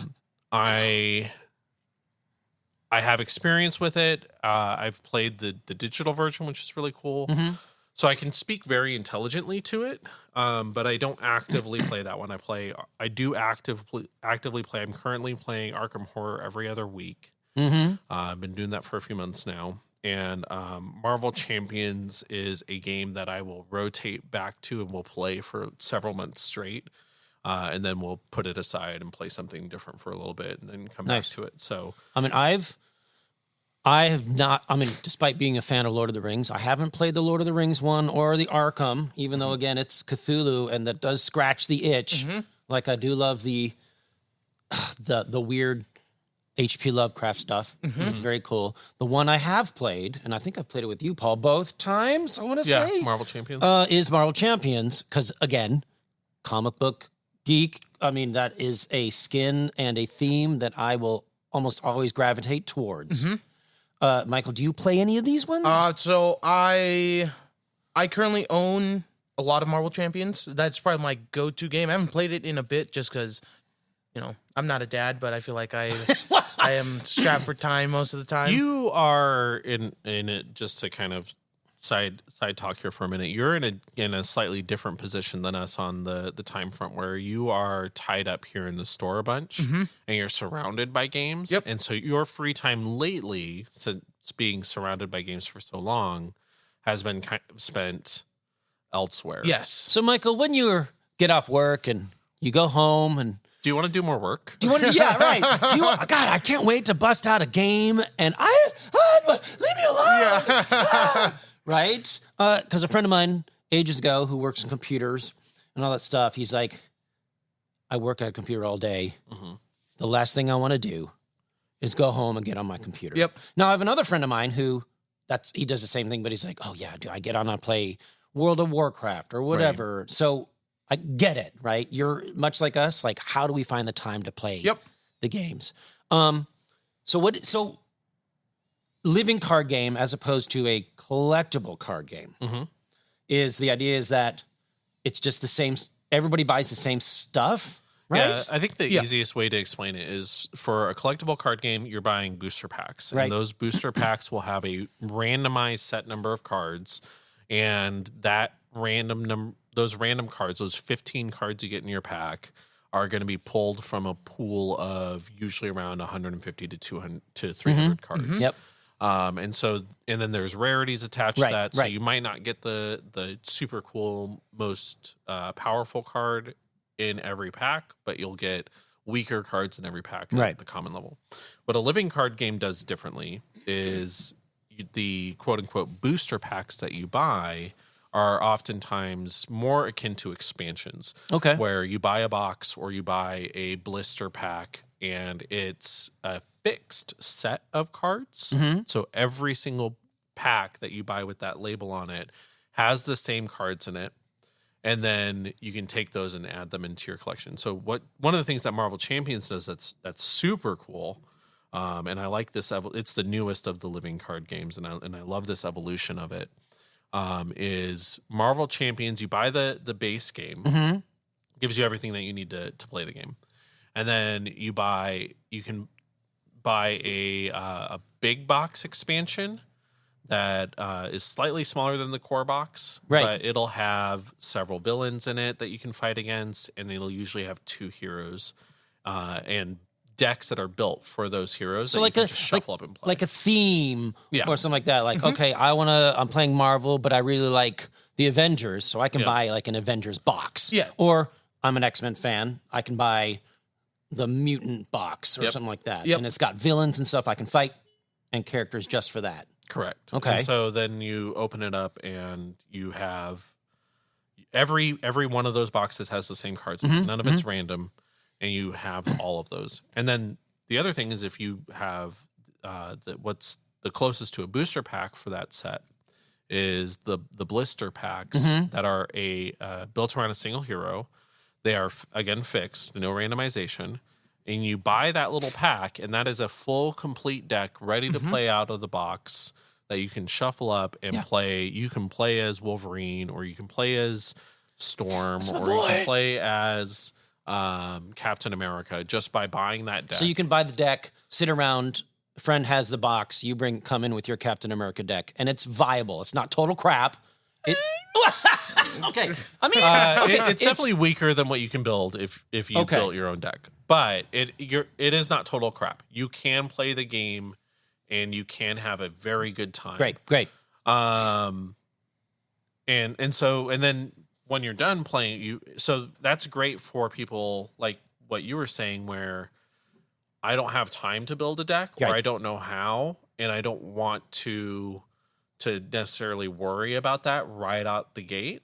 have experience with it. I've played the digital version, which is really cool. So I can speak very intelligently to it, but I don't actively play that one. I do actively play. I'm currently playing Arkham Horror every other week. I've been doing that for a few months now. And Marvel Champions is a game that I will rotate back to and will play for several months straight. And then we'll put it aside and play something different for a little bit and then come back to it. So, I mean, I have not, despite being a fan of Lord of the Rings, I haven't played the Lord of the Rings one or the Arkham, even though, again, it's Cthulhu and that does scratch the itch. Like, I do love the weird H.P. Lovecraft stuff. It's very cool. The one I have played, and I think I've played it with you, Paul, both times, I want to say. Marvel Champions. Is Marvel Champions, because, again, comic book geek, that is a skin and a theme that I will almost always gravitate towards. Michael, do you play any of these ones? So I currently own a lot of Marvel Champions. That's probably my go-to game. I haven't played it in a bit just because, I'm not a dad, but I feel like I am strapped for time most of the time. You are in it, just to kind of side talk here for a minute. You're in a slightly different position than us on the time front, where you are tied up here in the store a bunch and you're surrounded by games. Yep. And so your free time lately, since being surrounded by games for so long, has been kind of spent elsewhere. Yes. So, Michael, when you get off work and you go home and Do you want to do more work? do you want to? Yeah, right. God, I can't wait to bust out a game and leave me alone. Right? Because a friend of mine ages ago who works in computers and all that stuff, he's like, I work at a computer all day. The last thing I want to do is go home and get on my computer. Yep. Now I have another friend of mine who he does the same thing, but he's like, oh yeah, I get on and play World of Warcraft or whatever. Right. So I get it, right? You're much like us. Like, how do we find the time to play the games? So living card game as opposed to a collectible card game is the idea is that it's just the same. Everybody buys the same stuff, right? Yeah, I think the easiest way to explain it is, for a collectible card game, you're buying booster packs. And those booster packs will have a randomized set number of cards. And that those random cards, those 15 cards you get in your pack, are going to be pulled from a pool of usually around 150 to 200 to 300 cards. Yep. And then there's rarities attached to that. So you might not get the super cool, most powerful card in every pack, but you'll get weaker cards in every pack at the common level. What a living card game does differently is the quote unquote booster packs that you buy are oftentimes more akin to expansions. Okay. Where you buy a box or you buy a blister pack, and it's a fixed set of cards. So every single pack that you buy with that label on it has the same cards in it. And then you can take those and add them into your collection. So one of the things that Marvel Champions does that's super cool, and I like this. It's the newest of the living card games, and I love this evolution of it. Is Marvel Champions? You buy the base game, gives you everything that you need to play the game, and then you can buy a big box expansion that is slightly smaller than the core box, but it'll have several villains in it that you can fight against, and it'll usually have 2 heroes and decks that are built for those heroes. So that like you can just shuffle up and play, like a theme or something like that. Like, okay, I'm playing Marvel, but I really like the Avengers, so I can buy like an Avengers box. Yeah. Or I'm an X-Men fan, I can buy the mutant box or something like that. And it's got villains and stuff I can fight and characters just for that. Correct. Okay. And so then you open it up and you have every one of those boxes has the same cards. None of it's random, and you have all of those. And then the other thing is if you have what's the closest to a booster pack for that set is the blister packs that are built around a single hero. They are again fixed, no randomization. And you buy that little pack, and that is a full, complete deck ready to play out of the box that you can shuffle up and play. You can play as Wolverine, or you can play as Storm, or you can play as Captain America just by buying that deck. So you can buy the deck, sit around. A friend has the box. You come in with your Captain America deck, and it's viable. It's not total crap. Okay, I mean, it's definitely weaker than what you can build if you built your own deck. But it is not total crap. You can play the game, and you can have a very good time. Great. And then when you're done playing, so that's great for people like what you were saying, where I don't have time to build a deck, or I don't know how, and I don't want to necessarily worry about that right out the gate.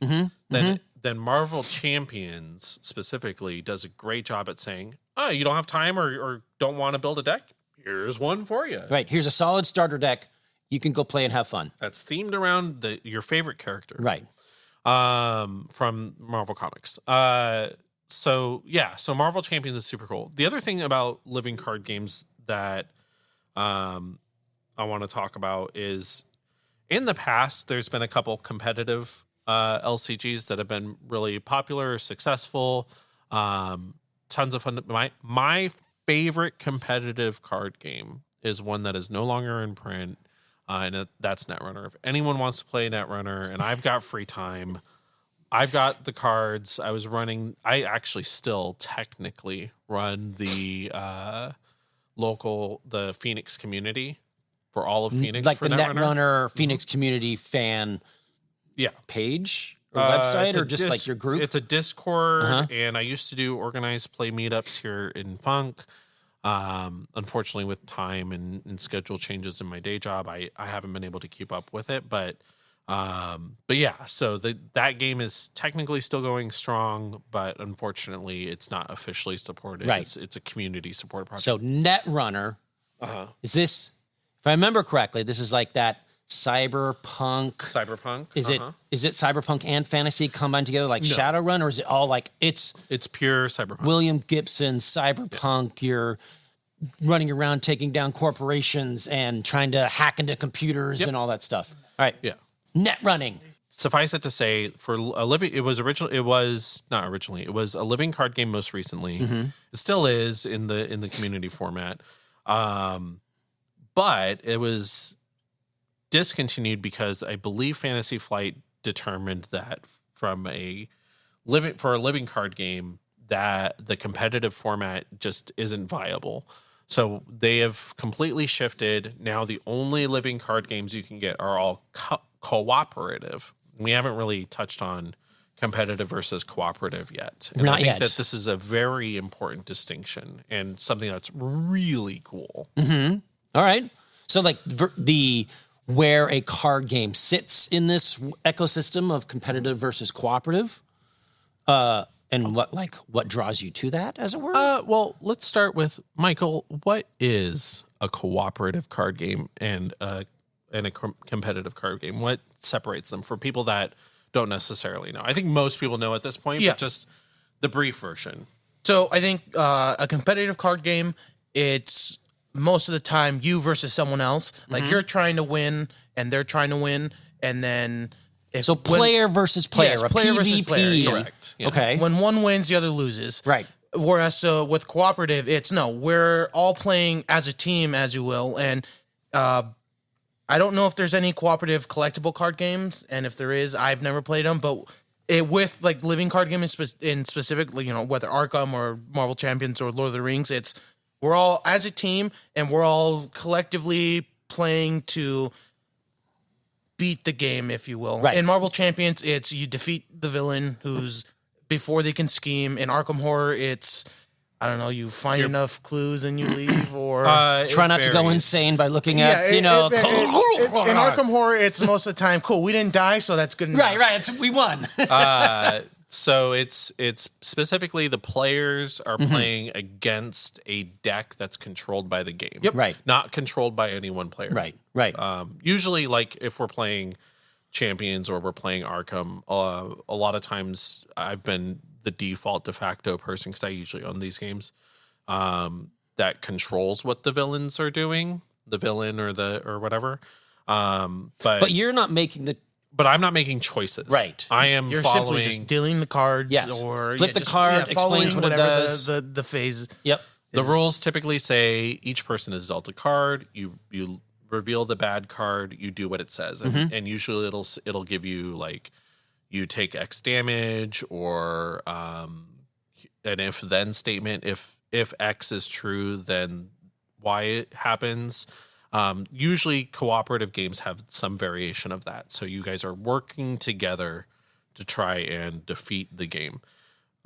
Then Marvel Champions specifically does a great job at saying, oh, you don't have time or don't want to build a deck? Here's one for you. Right. Here's a solid starter deck. You can go play and have fun. That's themed around your favorite character. Right. From Marvel Comics. So Marvel Champions is super cool. The other thing about living card games that I want to talk about is in the past, there's been a couple competitive LCGs that have been really popular, successful, tons of fun. My favorite competitive card game is one that is no longer in print, and that's Netrunner. If anyone wants to play Netrunner, and I've got free time, I've got the cards. I actually still technically run the Phoenix community for all of Phoenix. Like for the Netrunner Mm-hmm. Phoenix community fan page or website, or just like your group? It's a Discord, and I used to organize play meetups here in Funk. Unfortunately, with time and schedule changes in my day job, I haven't been able to keep up with it, but yeah, so that game is technically still going strong, but unfortunately it's not officially supported. Right. It's a community support project. So Netrunner, is this, if I remember correctly, this is like that cyberpunk. Is it cyberpunk and fantasy combined together like Shadowrun, or is it all like it's pure cyberpunk? William Gibson cyberpunk. You're running around taking down corporations and trying to hack into computers and all that stuff. All right. Yeah. Net running. Suffice it to say, for a living, it was a living card game most recently. It still is in the community format, but it was discontinued because I believe Fantasy Flight determined that for a living card game that the competitive format just isn't viable. So they have completely shifted. Now the only living card games you can get are all cooperative. We haven't really touched on competitive versus cooperative yet. And Not I think yet. that this is a very important distinction and something that's really cool. All right. So like where a card game sits in this ecosystem of competitive versus cooperative, and what draws you to that, as it were? Well, let's start with Michael. What is a cooperative card game and a competitive card game? What separates them for people that don't necessarily know? I think most people know at this point, but just the brief version. So I think a competitive card game, it's most of the time you versus someone else. Like you're trying to win and they're trying to win, and then player versus player, yes, a player PvP. versus player, Correct. Yeah. Okay. when one wins, the other loses. Right. Whereas with cooperative, we're all playing as a team, as you will, and I don't know if there's any cooperative collectible card games, and if there is, I've never played them. But with like living card games in specific, whether Arkham or Marvel Champions or Lord of the Rings, we're all as a team and we're all collectively playing to beat the game, if you will. Right. In Marvel Champions, it's you defeat the villain who's before they can scheme. In Arkham Horror, it's I don't know, you find enough clues and you leave, or Try not to go insane by looking at, in Arkham Horror, it's most of the time, cool, we didn't die, so that's good enough. Right. We won. So it's specifically the players are playing against a deck that's controlled by the game. Yep. Right. Not controlled by any one player. Right. Usually, like, if we're playing Champions or we're playing Arkham, a lot of times I've been the default de facto person, because I usually own these games, that controls what the villains are doing, the villain or whatever. But you're not making the... But I'm not making choices. Right. I am You're following... simply just dealing the cards, or flip the card, explains what it does. The phase. Yep. The rules typically say each person is dealt a card. You reveal the bad card. You do what it says, and usually it'll give you, like, you take X damage, or an if then statement. If X is true, then Y it happens. Usually cooperative games have some variation of that. So you guys are working together to try and defeat the game.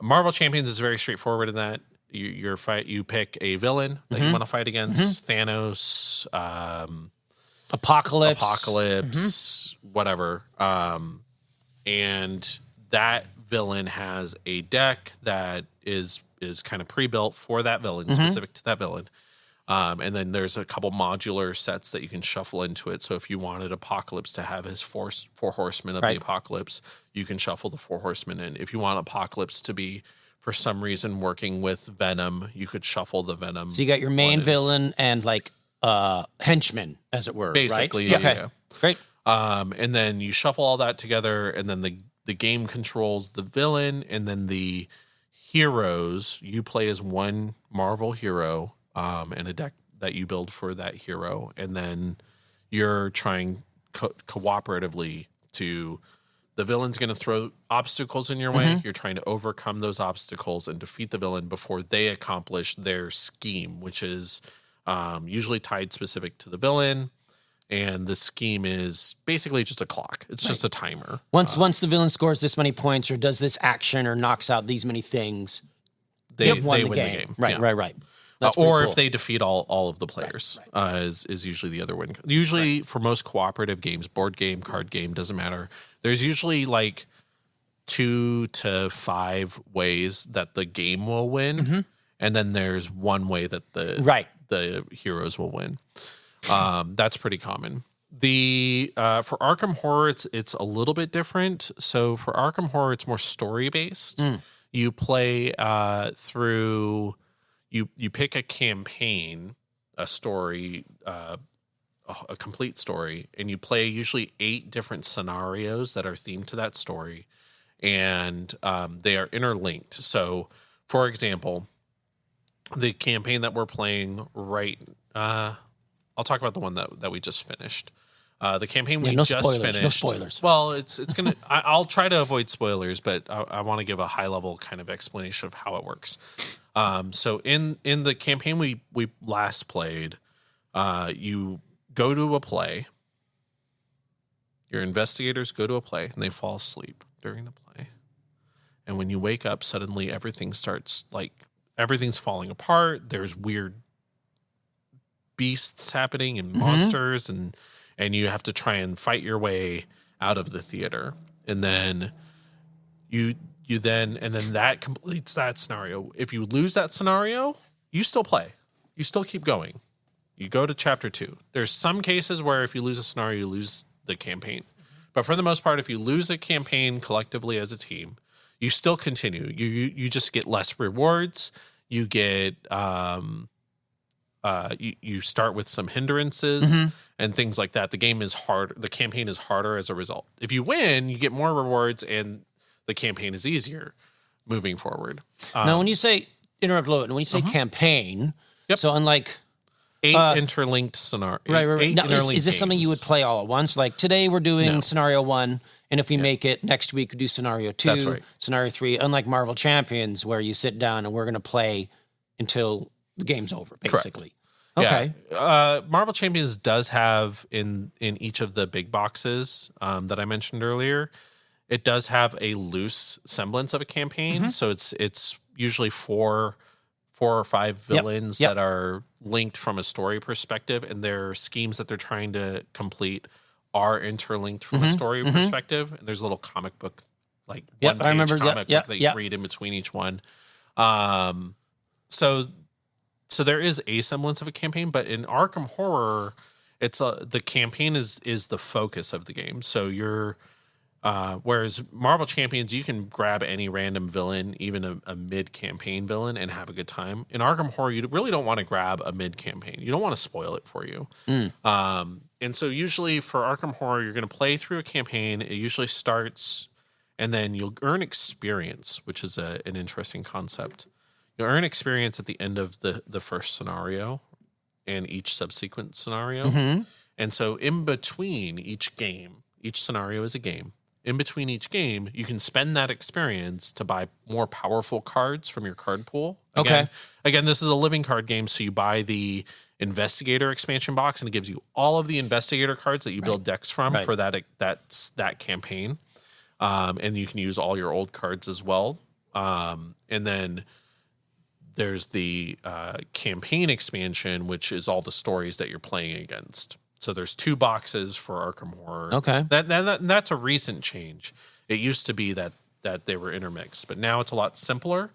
Marvel Champions is very straightforward in that you pick a villain that you want to fight against. Thanos, Apocalypse, whatever. And that villain has a deck that is kind of pre-built for that villain, specific to that villain. And then there's a couple modular sets that you can shuffle into it. So if you wanted Apocalypse to have his four horsemen of the Apocalypse, you can shuffle the 4 horsemen in. If you want Apocalypse to be, for some reason, working with Venom, you could shuffle the Venom. So you got your main villain and, like, henchmen, as it were, basically, right? yeah. Great. And then you shuffle all that together, and then the game controls the villain, and then the heroes, you play as one Marvel hero, and a deck that you build for that hero, and then you're trying cooperatively to... The villain's going to throw obstacles in your way. You're trying to overcome those obstacles and defeat the villain before they accomplish their scheme, which is usually tied specific to the villain. And the scheme is basically just a clock. It's just a timer. Once the villain scores this many points or does this action or knocks out these many things, they won win the game. Right. That's or cool. if they defeat all of the players, is usually the other win. Usually for most cooperative games, board game, card game, doesn't matter. There's usually like 2 to 5 ways that the game will win. And then there's one way that the heroes will win. That's pretty common. For Arkham Horror, it's a little bit different. So for Arkham Horror, it's more story based. You play through... You pick a campaign, a story, a complete story, and you play usually 8 different scenarios that are themed to that story, and they are interlinked. So, for example, the campaign that we're playing I'll talk about the one that we just finished. The campaign we just finished. No spoilers. Well, it's gonna. I'll try to avoid spoilers, but I want to give a high level kind of explanation of how it works. So in the campaign we last played, you go to a play. Your investigators go to a play and they fall asleep during the play. And when you wake up, suddenly everything's falling apart. There's weird beasts happening and monsters, and you have to try and fight your way out of the theater. And then that completes that scenario. If you lose that scenario, you still play. You still keep going. You go to chapter 2. There's some cases where if you lose a scenario, you lose the campaign. But for the most part, if you lose a campaign collectively as a team, you still continue. You just get less rewards. You get you start with some hindrances and things like that. The game is hard. The campaign is harder as a result. If you win, you get more rewards and the campaign is easier moving forward. Now, when you say when you say campaign, so unlike 8 interlinked scenarios, right. Now, is this something you would play all at once? Like today, we're doing scenario 1, and if we make it next week, we do scenario 2, That's right. Scenario 3. Unlike Marvel Champions, where you sit down and we're going to play until the game's over, basically. Correct. Okay. Yeah. Marvel Champions does have in each of the big boxes that I mentioned earlier. It does have a loose semblance of a campaign, so it's usually 4 4 or 5 villains Yep. that are linked from a story perspective, and their schemes that they're trying to complete are interlinked from a story perspective. And there's a little comic book, like Yep, I remember. comic Yep, book that you yep. read in between each one. So there is a semblance of a campaign, but in Arkham Horror, it's the campaign is the focus of the game. So you're whereas Marvel Champions, you can grab any random villain, even a mid-campaign villain, and have a good time. In Arkham Horror, you really don't want to grab a mid-campaign. You don't want to spoil it for you. And so usually for Arkham Horror, you're going to play through a campaign. It usually starts, and then you'll earn experience, which is an interesting concept. You'll earn experience at the end of the first scenario and each subsequent scenario. And so in between each game, each scenario is a game. In between each game, you can spend that experience to buy more powerful cards from your card pool. Again, this is a living card game, so you buy the Investigator expansion box, and it gives you all of the Investigator cards that you build decks from for that campaign. And you can use all your old cards as well. And then there's the campaign expansion, which is all the stories that you're playing against. So there's 2 boxes for Arkham Horror. Okay. That's a recent change. It used to be that they were intermixed, but now it's a lot simpler.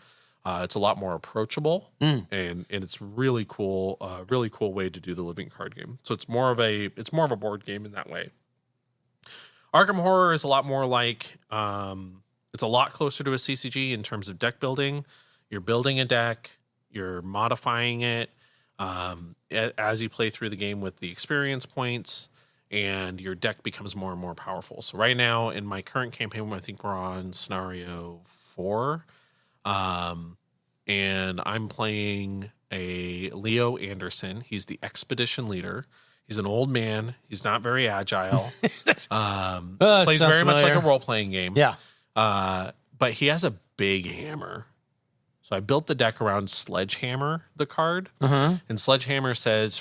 It's a lot more approachable, and it's really cool. Really cool way to do the living card game. So it's more of a board game in that way. Arkham Horror is a lot more like it's a lot closer to a CCG in terms of deck building. You're building a deck, you're modifying it as you play through the game with the experience points, and your deck becomes more and more powerful. So right now in my current campaign, I think we're on scenario 4, and I'm playing a Leo Anderson. He's the expedition leader. He's an old man. He's not very agile. Plays very much like a role-playing game. Yeah. But he has a big hammer. So I built the deck around Sledgehammer, the card, and Sledgehammer says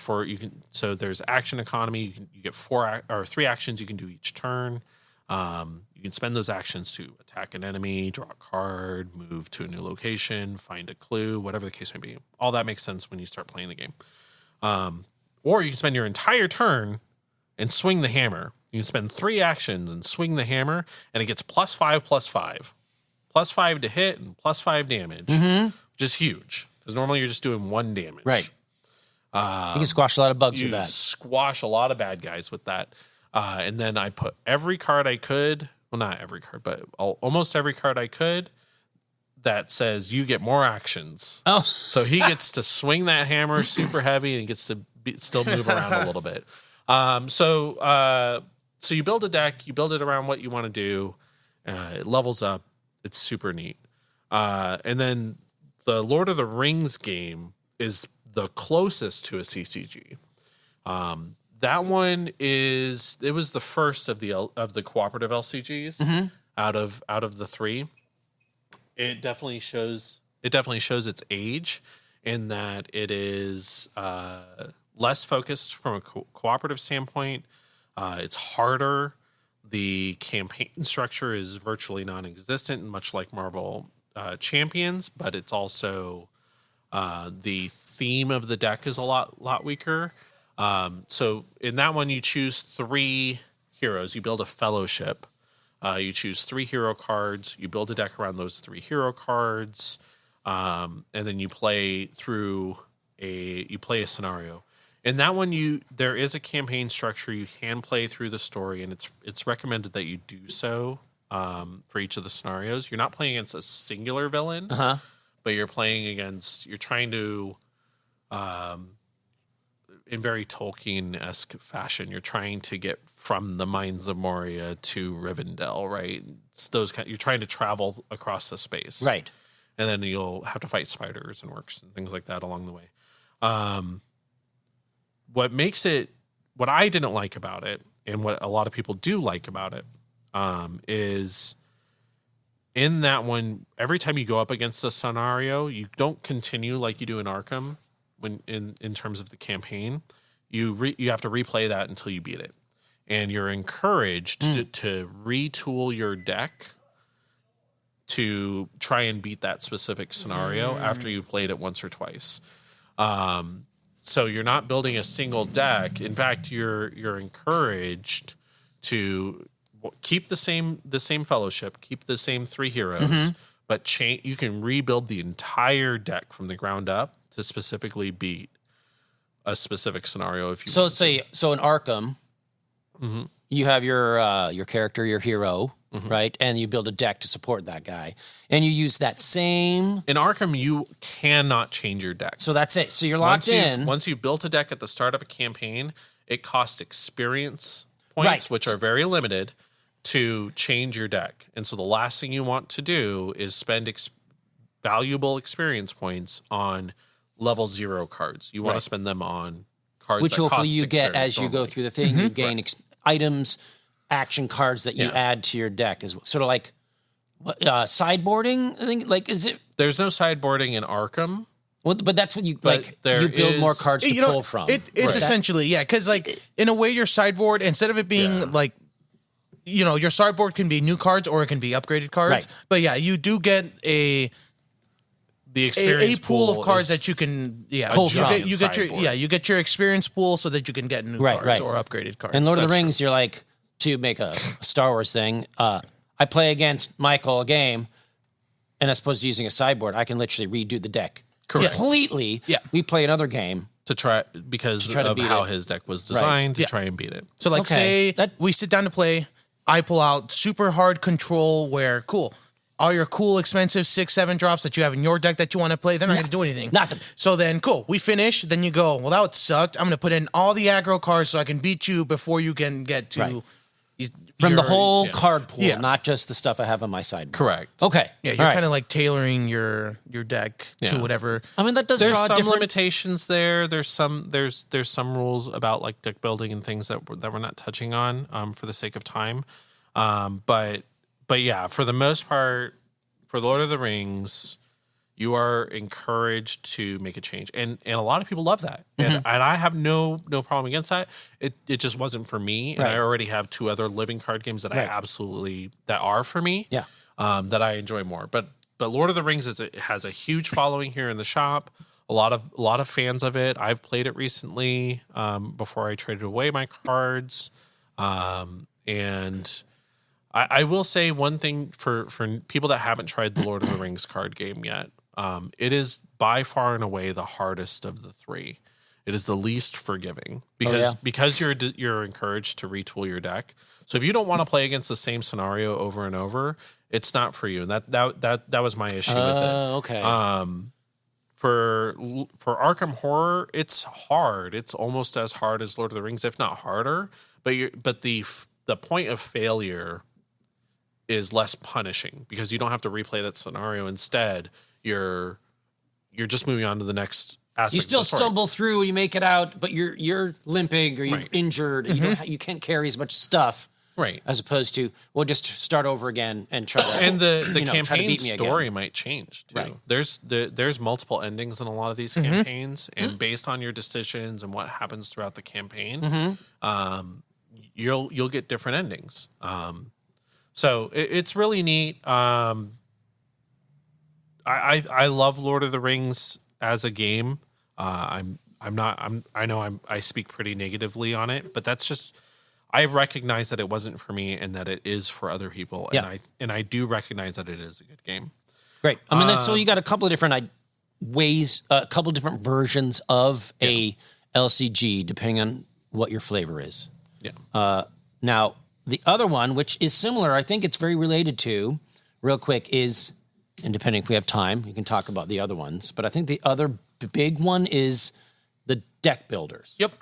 so there's action economy. You get 3 actions you can do each turn. You can spend those actions to attack an enemy, draw a card, move to a new location, find a clue, whatever the case may be. All that makes sense when you start playing the game. Or you can spend your entire turn and swing the hammer. You can spend 3 actions and swing the hammer, and it gets +5/+5. +5 to hit and +5 damage, which is huge. Because normally you're just doing 1 damage. Right. You can squash a lot of bugs with You that. squash a lot of bad guys with that. And then I put every card I could, well, not every card, but almost every card I could that says you get more actions. Oh. So he gets to swing that hammer super heavy and gets to still move around a little bit. So you build a deck, you build it around what you want to do. It levels up. It's super neat. And then the Lord of the Rings game is the closest to a CCG. That one it was the first of the cooperative LCGs out of the 3. It definitely shows its age in that it is less focused from a cooperative standpoint. It's harder. The campaign structure is virtually non-existent, much like Marvel Champions, but it's also the theme of the deck is a lot weaker. So in that one, you choose 3 heroes. You build a fellowship. You choose 3 hero cards. You build a deck around those 3 hero cards, and then you play a scenario. In that one, there is a campaign structure. You can play through the story, and it's recommended that you do so for each of the scenarios. You're not playing against a singular villain, but you're trying to, in very Tolkien-esque fashion, you're trying to get from the Mines of Moria to Rivendell, right? It's you're trying to travel across the space, Right. And then you'll have to fight spiders and orcs and things like that along the way. What I didn't like about it, and what a lot of people do like about it, is in that one, every time you go up against a scenario, you don't continue like you do in Arkham when in terms of the campaign. You have to replay that until you beat it. And you're encouraged to retool your deck to try and beat that specific scenario after you've played it once or twice. So you're not building a single deck. In fact, you're encouraged to keep the same fellowship, keep the same 3 heroes, but you can rebuild the entire deck from the ground up to specifically beat a specific scenario. If you so in Arkham, you have your character, your hero, right, and you build a deck to support that guy, and you use that same. In Arkham, you cannot change your deck. So that's it. So you're locked in. Once you've built a deck at the start of a campaign, it costs experience points, which are very limited, to change your deck. And so the last thing you want to do is spend valuable experience points on level 0 cards. You want to spend them on cards which that hopefully cost you get experience as you go normally. through the thing. You gain items, action cards that you add to your deck, is sort of like sideboarding. I think, like, is it? There's no sideboarding in Arkham. Well, but that's what you But there You build more is- cards to pull from. It's essentially, because like in a way, your sideboard, instead of it being like, your sideboard can be new cards or it can be upgraded cards. Right. But yeah, you do get the experience pool of cards is that you can Pull from. you get your experience pool so that you can get new cards or upgraded cards. And Lord of the That's Rings, you're like, to make a Star Wars thing, I play against Michael a game, and as opposed to using a sideboard, I can literally redo the deck completely. Yeah. We play another game. to try because To try to of beat how it. his deck was designed to Yeah. try and beat it. So like Okay. say we sit down to play, I pull out super hard control where all your cool expensive 6-7 drops that you have in your deck that you want to play, they're not going to do anything. Nothing. So then we finish, then you go, well, that sucked. I'm going to put in all the aggro cards so I can beat you before you can get to From the your- whole card pool, Yeah. not just the stuff I have on my sideboard. Correct. Okay. Yeah, All you're right. kind of like tailoring your deck to Yeah. whatever. I mean, that does There's draw some different. limitations there. There's some rules about like deck building and things that we're not touching on for the sake of time. But yeah, for the most part, for Lord of the Rings, you are encouraged to make a change, and a lot of people love that, and I have no problem against that. It just wasn't for me, and Right. I already have 2 other living card games that that are for me. Yeah. That I enjoy more. But Lord of the Rings has a huge following here in the shop. A lot of fans of it. I've played it recently before I traded away my cards, and I will say one thing for people that haven't tried the Lord of the Rings card game yet. It is by far and away the hardest of the 3. It is the least forgiving because you're encouraged to retool your deck. So if you don't want to play against the same scenario over and over, it's not for you. And that was my issue with it. Okay. For Arkham Horror, it's hard. It's almost as hard as Lord of the Rings, if not harder. But the point of failure is less punishing because you don't have to replay that scenario. Instead, you're just moving on to the next aspect. You still of the story. stumble through and you make it out, but you're limping or you're Right. injured. And you can't carry as much stuff, Right. as opposed to we'll just start over again and try to. And the try to campaign beat me story again. might change too. Right. There's multiple endings in a lot of these campaigns, and based on your decisions and what happens throughout the campaign, you'll get different endings. So it's really neat. I love Lord of the Rings as a game. I speak pretty negatively on it, but that's just. I recognize that it wasn't for me and that it is for other people. Yeah. And I do recognize that it is a good game. Great. I mean, so you got a couple of different ways, a couple of different versions of a LCG, depending on what your flavor is. Yeah. Now, the other one, which is similar, I think it's very related to, real quick, is, and depending if we have time, we can talk about the other ones, but I think the other big one is the deck builders. Yep.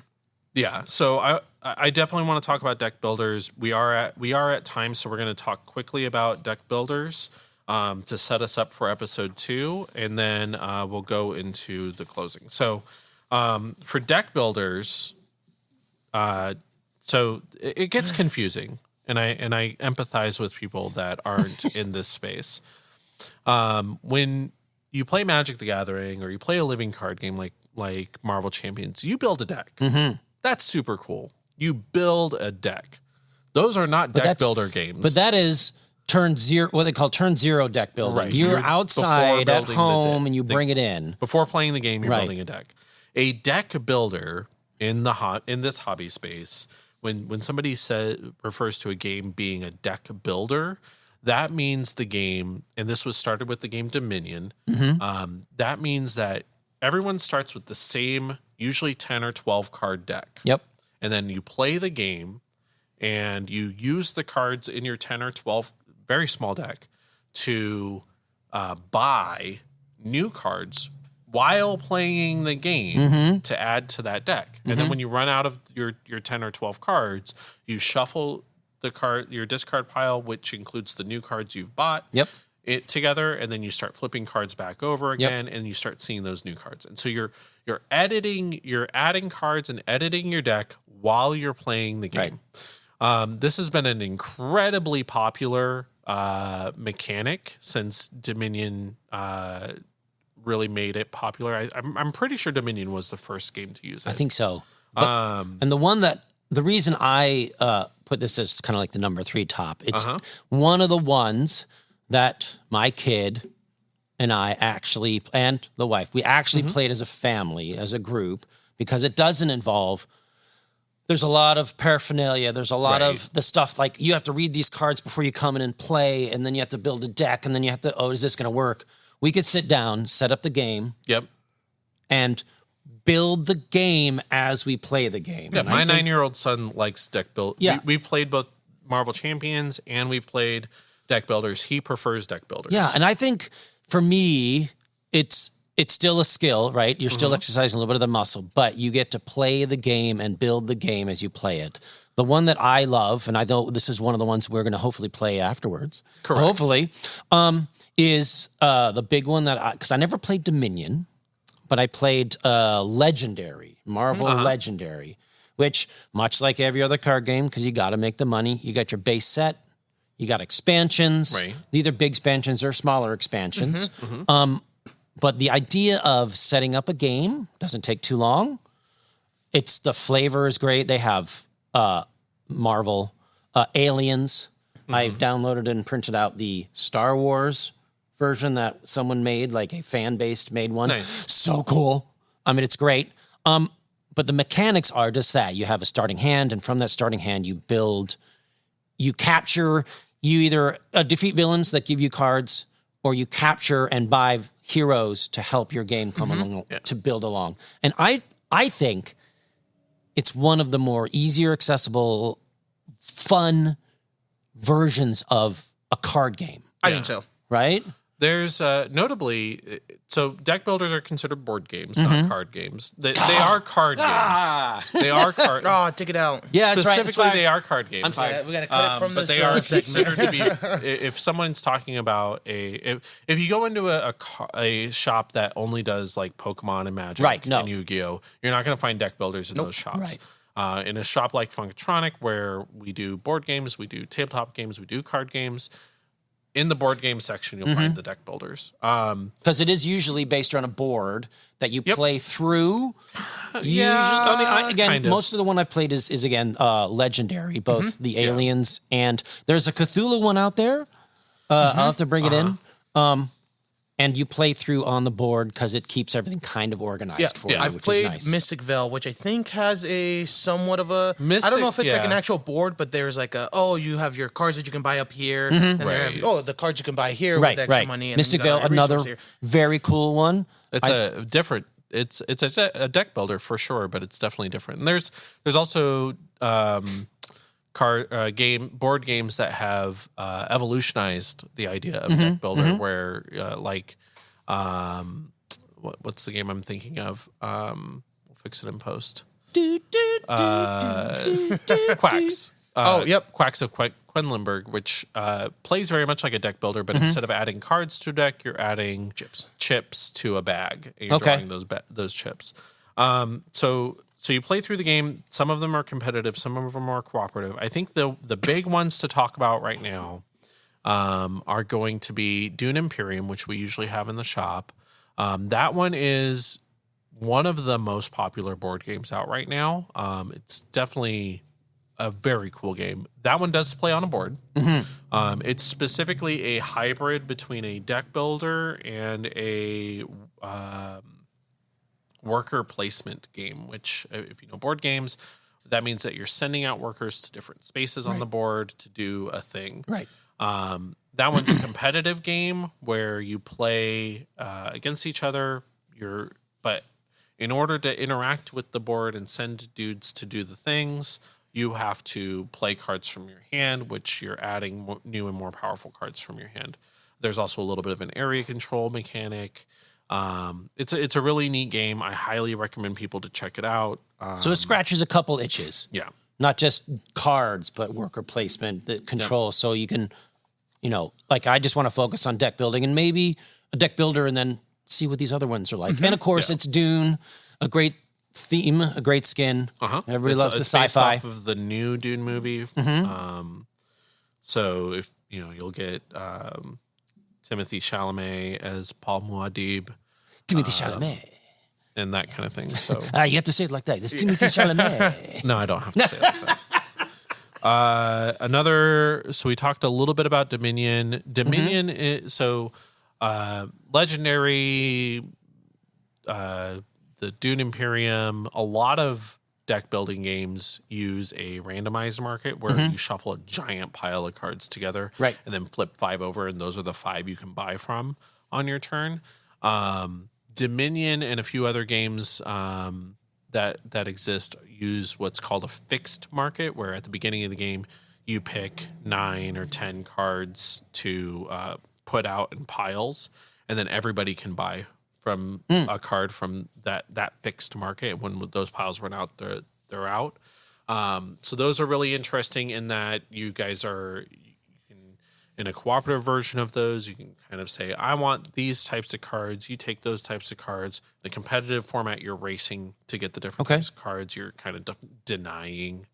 Yeah. So I definitely want to talk about deck builders. We are at time, so we're going to talk quickly about deck builders to set us up for episode 2, and then we'll go into the closing. So for deck builders, so it gets confusing, and I empathize with people that aren't in this space. When you play Magic the Gathering or you play a living card game like Marvel Champions, you build a deck. Mm-hmm. That's super cool. You build a deck. Those are not deck builder games. But that is turn zero, what they call turn zero deck building. Right. You're outside at building the home deck. and you bring it in. Before playing the game, you're Right. building a deck. A deck builder in this hobby space, when somebody refers to a game being a deck builder, that means the game, and this was started with the game Dominion. That means that everyone starts with the same, usually 10 or 12 card deck. Yep. And then you play the game and you use the cards in your 10 or 12 very small deck to buy new cards while playing the game to add to that deck. And then when you run out of your 10 or 12 cards, you shuffle your discard pile, which includes the new cards you've bought. Yep. It together, and then you start flipping cards back over again, and you start seeing those new cards. And so you're adding cards and editing your deck while you're playing the game. Right. This has been an incredibly popular mechanic since Dominion really made it popular. I'm pretty sure Dominion was the first game to use it. I think so. And the reason I put this as kind of like the number 3 top, it's one of the ones that my kid and I actually, and the wife, we actually played as a family, as a group, because it doesn't involve, there's a lot of paraphernalia, there's a lot of the stuff, like you have to read these cards before you come in and play, and then you have to build a deck, and then you have to, is this going to work? We could sit down, set up the game, and build the game as we play the game. Yeah, and my 9-year-old son likes deck build. Yeah. We've played both Marvel Champions and we've played deck builders. He prefers deck builders. Yeah, and I think for me, it's still a skill, right? You're still exercising a little bit of the muscle, but you get to play the game and build the game as you play it. The one that I love, and I know this is one of the ones we're going to hopefully play afterwards. Correct. Hopefully, is the big one that because I never played Dominion, but I played Legendary, Marvel Legendary, which much like every other card game, because you got to make the money. You got your base set. You got expansions, either big expansions or smaller expansions. But the idea of setting up a game doesn't take too long. The flavor is great. They have Marvel, Aliens. I've downloaded and printed out the Star Wars version that someone made, like a fan-based made one. Nice. So cool. I mean, it's great. But the mechanics are just that. You have a starting hand, and from that starting hand, you build, you capture, you either defeat villains that give you cards, or you capture and buy heroes to help your game come along, to build along. And I think it's one of the more easier, accessible, fun versions of a card game. I think so. Right? There's notably, so deck builders are considered board games, not card games. They are card games. They are card. Oh, take it out. Yeah, that's right. Specifically, they are card games. I'm sorry. We got to cut it from But this they are segment. considered to be. If someone's talking about if you go into a shop that only does like Pokemon and Magic and Yu-Gi-Oh, you're not going to find deck builders in those shops. Right. In a shop like Funkatronic, where we do board games, we do tabletop games, we do card games. In the board game section, you'll find the deck builders. Because it is usually based on a board that you play through. Kind of. Most of the one I've played is again, Legendary, both the Aliens and there's a Cthulhu one out there. I'll have to bring it in. And you play through on the board because it keeps everything kind of organized for you, I've which played is nice. Mystic Veil, which I think has a somewhat of a... I don't know if it's like an actual board, but there's like you have your cards that you can buy up here, and they have, the cards you can buy here with extra money. And Mystic Veil, another very cool one. It's a different... It's a deck builder for sure, but it's definitely different. And there's also board games that have evolutionized the idea of deck builder, where what's the game I'm thinking of? We'll fix it in post. Quacks. Quacks of Quedlinburg, which plays very much like a deck builder, but instead of adding cards to a deck, you're adding chips to a bag, and you're drawing those chips. So you play through the game. Some of them are competitive. Some of them are cooperative. I think the big ones to talk about right now are going to be Dune Imperium, which we usually have in the shop. That one is one of the most popular board games out right now. It's definitely a very cool game. That one does play on a board. It's specifically a hybrid between a deck builder and a worker placement game, which, if you know board games, that means that you're sending out workers to different spaces on the board to do a thing. Right. That one's a competitive game where you play against each other. But in order to interact with the board and send dudes to do the things, you have to play cards from your hand, which you're adding new and more powerful cards from your hand. There's also a little bit of an area control mechanic. It's a really neat game. I highly recommend people to check it out. So it scratches a couple itches. Yeah. Not just cards, but worker placement, the control. So you can, like I just want to focus on deck building and maybe a deck builder and then see what these other ones are like. And of course, it's Dune, a great theme, a great skin. Everybody loves the sci-fi. Based off of the new Dune movie. So if you'll get Timothy Chalamet as Paul Muad'Dib. Timothy Chalamet. And that kind of thing. So you have to say it like that. It's Timothy Chalamet. No, I don't have to say it like that. So we talked a little bit about Dominion. Dominion is legendary, the Dune Imperium. A lot of deck building games use a randomized market where you shuffle a giant pile of cards together, right, and then flip 5 over, and those are the 5 you can buy from on your turn. Dominion and a few other games that exist use what's called a fixed market, where at the beginning of the game you pick 9 or 10 cards to put out in piles, and then everybody can buy from a card from that fixed market. When those piles run out, they're out. So those are really interesting in that you guys are in a cooperative version of those. You can kind of say, I want these types of cards. You take those types of cards. In a competitive format, you're racing to get the different types of cards. You're kind of denying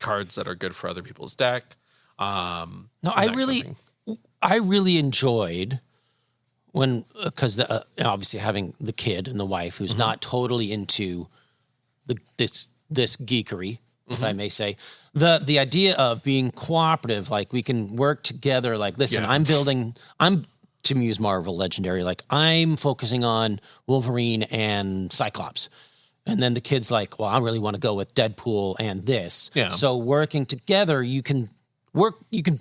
cards that are good for other people's deck. I really enjoyed because obviously having the kid and the wife who's not totally into this geekery, if I may say, the idea of being cooperative, like we can work together. Like, listen, I'm to use Marvel Legendary, like I'm focusing on Wolverine and Cyclops. And then the kid's like, well, I really want to go with Deadpool and this. Yeah. So working together, you can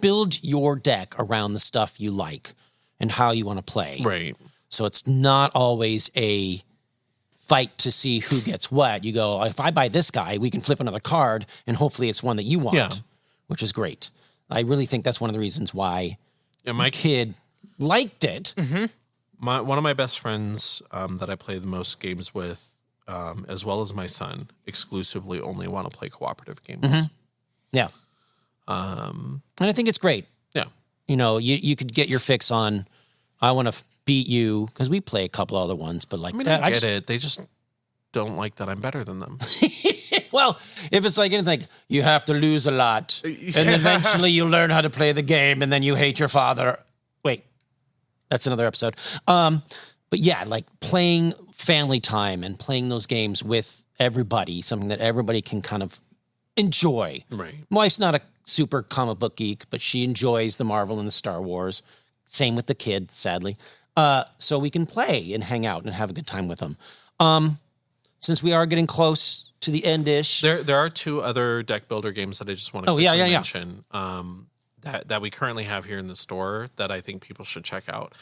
build your deck around the stuff you like and how you want to play. Right. So it's not always a fight to see who gets what. You go, if I buy this guy, we can flip another card and hopefully it's one that you want, which is great. I really think that's one of the reasons why my kid liked it. One of my best friends that I play the most games with, as well as my son, exclusively only want to play cooperative games. Yeah. And I think it's great. Yeah. You could get your fix on, I want to beat you, because we play a couple other ones, but like I get it. They just don't like that I'm better than them. Well, if it's like anything, you have to lose a lot, and eventually you learn how to play the game, and then you hate your father. Wait, that's another episode. But yeah, like playing family time and playing those games with everybody, something that everybody can kind of enjoy. Right. My wife's not a super comic book geek, but she enjoys the Marvel and the Star Wars. Same with the kid, sadly. So we can play and hang out and have a good time with them. Since we are getting close to the end-ish. There are 2 other deck builder games that I just want to mention that we currently have here in the store that I think people should check out.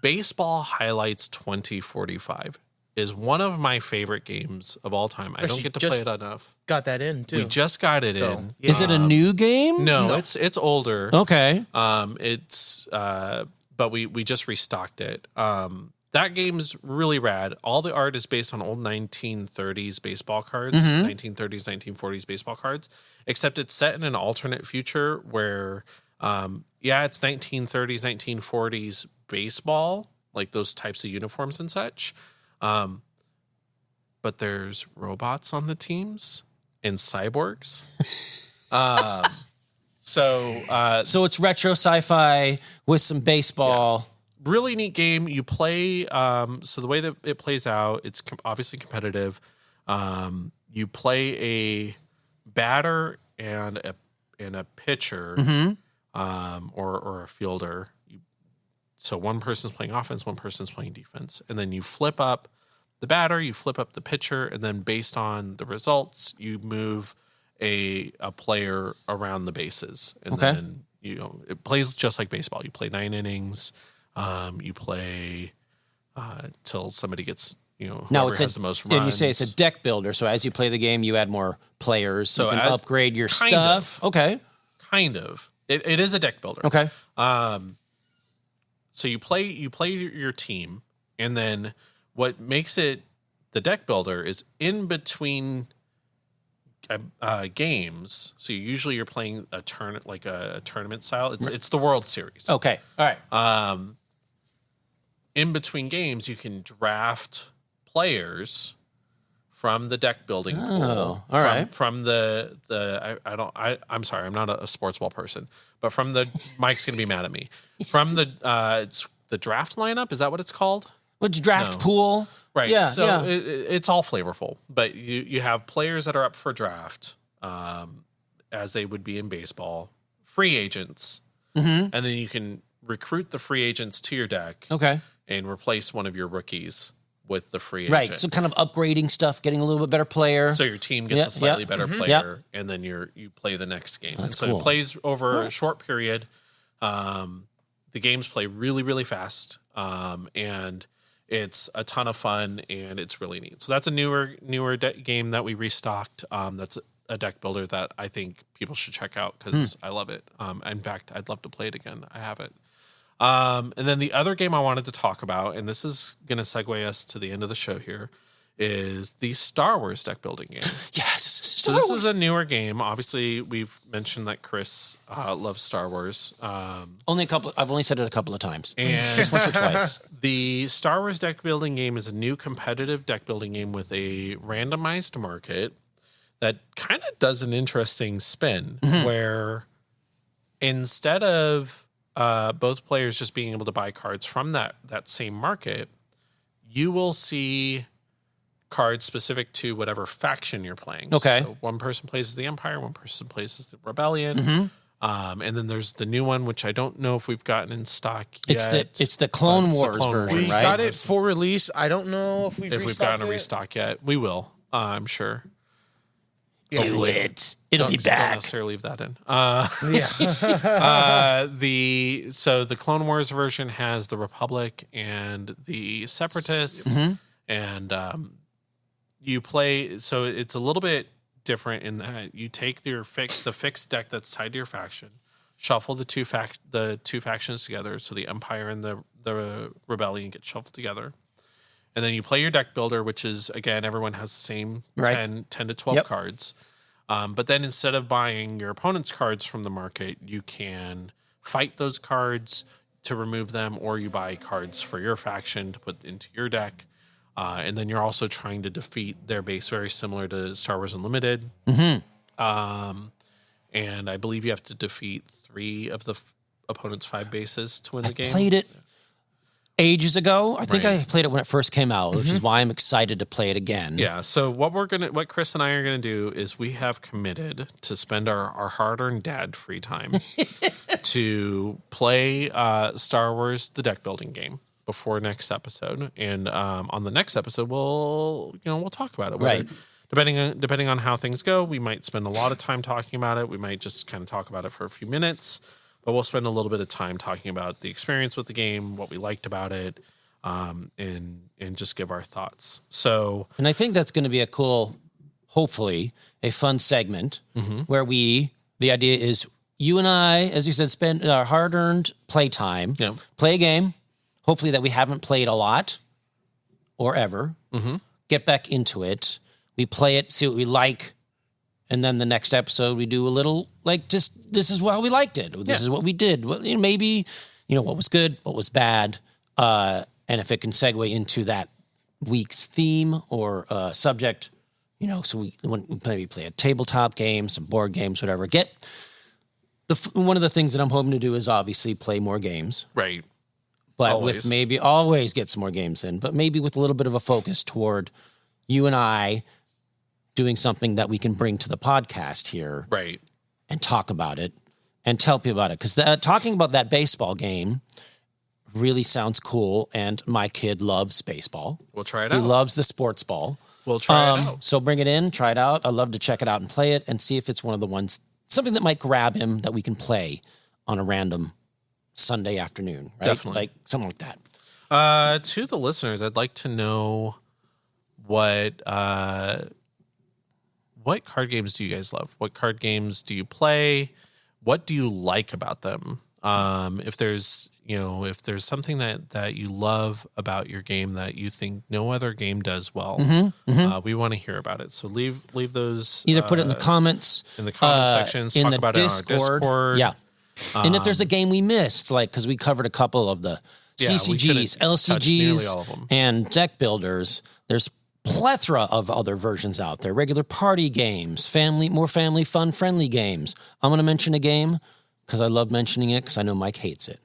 Baseball Highlights 2045 is one of my favorite games of all time. I don't get to play it enough. Got that in, too. We just got it in. Yeah. Is it a new game? No, it's older. Okay. But we just restocked it. That game's really rad. All the art is based on old 1930s baseball cards, 1930s, 1940s baseball cards, except it's set in an alternate future where, it's 1930s, 1940s baseball, like those types of uniforms and such. But there's robots on the teams and cyborgs. So it's retro sci-fi with some baseball. Yeah. Really neat game. You play. So the way that it plays out, it's obviously competitive. You play a batter and a pitcher, or a fielder. So one person's playing offense, one person's playing defense, and then you flip up the batter, you flip up the pitcher, and then based on the results, you move a player around the bases, and then it plays just like baseball. You play 9 innings, you play till somebody gets whoever has the most runs. And you say it's a deck builder, so as you play the game, you add more players, so you can upgrade your stuff. Okay, kind of. It is a deck builder. Okay. So you play your team, and then what makes it the deck builder is in between games. So usually you're playing a tournament style. It's the World Series. Okay. All right. In between games, you can draft players from the deck building pool. All right. From I'm sorry, I'm not a sports ball person, but from the Mike's going to be mad at me. From it's the draft lineup, is that what it's called? What's draft pool? Right. Yeah. So it's all flavorful, but you have players that are up for draft, as they would be in baseball, free agents, and then you can recruit the free agents to your deck. Okay. And replace one of your rookies with the free agent. Right, so kind of upgrading stuff, getting a little bit better player. So your team gets a slightly better player, and then you play the next game. That's and so cool. it plays over a short period. The games play really, really fast, and it's a ton of fun, and it's really neat. So that's a newer game that we restocked. That's a deck builder that I think people should check out because I love it. In fact, I'd love to play it again. I have it. And then the other game I wanted to talk about, and this is going to segue us to the end of the show here, is the Star Wars deck building game. Yes. So this is a newer game. Obviously, we've mentioned that Chris loves Star Wars. Only a couple. I've only said it a couple of times. And Just once or twice. The Star Wars deck building game is a new competitive deck building game with a randomized market that kind of does an interesting spin where instead of both players just being able to buy cards from that same market, you will see cards specific to whatever faction you're playing. Okay. So one person plays as the Empire, one person plays as the Rebellion. And then there's the new one, which I don't know if we've gotten in stock yet. It's the Clone Wars version, We right? got it for release. I don't know if we've gotten a restock yet. We will, I'm sure. Do it. It'll be Don't back. necessarily leave that in. Yeah. The Clone Wars version has the Republic and the Separatists, and you play. So it's a little bit different in that you take the fixed deck that's tied to your faction, shuffle the two factions together. So the Empire and the Rebellion get shuffled together. And then you play your deck builder, which is, again, everyone has the same 10 to 12 cards. But then instead of buying your opponent's cards from the market, you can fight those cards to remove them, or you buy cards for your faction to put into your deck. And then you're also trying to defeat their base, very similar to Star Wars Unlimited. And I believe you have to defeat 3 of the opponent's 5 bases to win the game. I played it ages ago. I think I played it when it first came out, which is why I'm excited to play it again. Yeah. So what Chris and I are gonna do is we have committed to spend our hard-earned dad free time to play Star Wars the deck building game before next episode, and on the next episode we'll talk about it. Right. Depending on how things go, we might spend a lot of time talking about it. We might just kind of talk about it for a few minutes. But we'll spend a little bit of time talking about the experience with the game, what we liked about it, and just give our thoughts. So, and I think that's going to be a cool, hopefully, a fun segment where the idea is you and I, as you said, spend our hard-earned playtime, play a game, hopefully that we haven't played a lot or ever, get back into it. We play it, see what we like, and then the next episode we do a little, this is how we liked it. This is what we did. Well, maybe, what was good, what was bad, and if it can segue into that week's theme or subject, so we maybe play a tabletop game, some board games, whatever. One of the things that I'm hoping to do is obviously play more games. Right. But Always. with maybe always get some more games in, but maybe with a little bit of a focus toward you and I doing something that we can bring to the podcast here Right. and talk about it and tell people about it. Because talking about that baseball game really sounds cool, and my kid loves baseball. We'll try it He out. loves the sports ball. We'll try it out. So bring it in, try it out. I'd love to check it out and play it and see if it's one of the ones, something that might grab him that we can play on a random Sunday afternoon, right? Definitely. Like something like that. To the listeners, I'd like to know what card games do you guys love? What card games do you play? What do you like about them? If there's something that you love about your game that you think no other game does well, we want to hear about it. So leave those Either put it in the comments. in the comment sections. In Talk the about Discord. it on our Discord. Yeah. And if there's a game we missed, like, because we covered a couple of the Yeah, we CCGs, shouldn't touch nearly all of LCGs, them. and deck builders, there's plethora of other versions out there. Regular party games, more family fun friendly games. I'm going to mention a game because I love mentioning it because I know Mike hates it.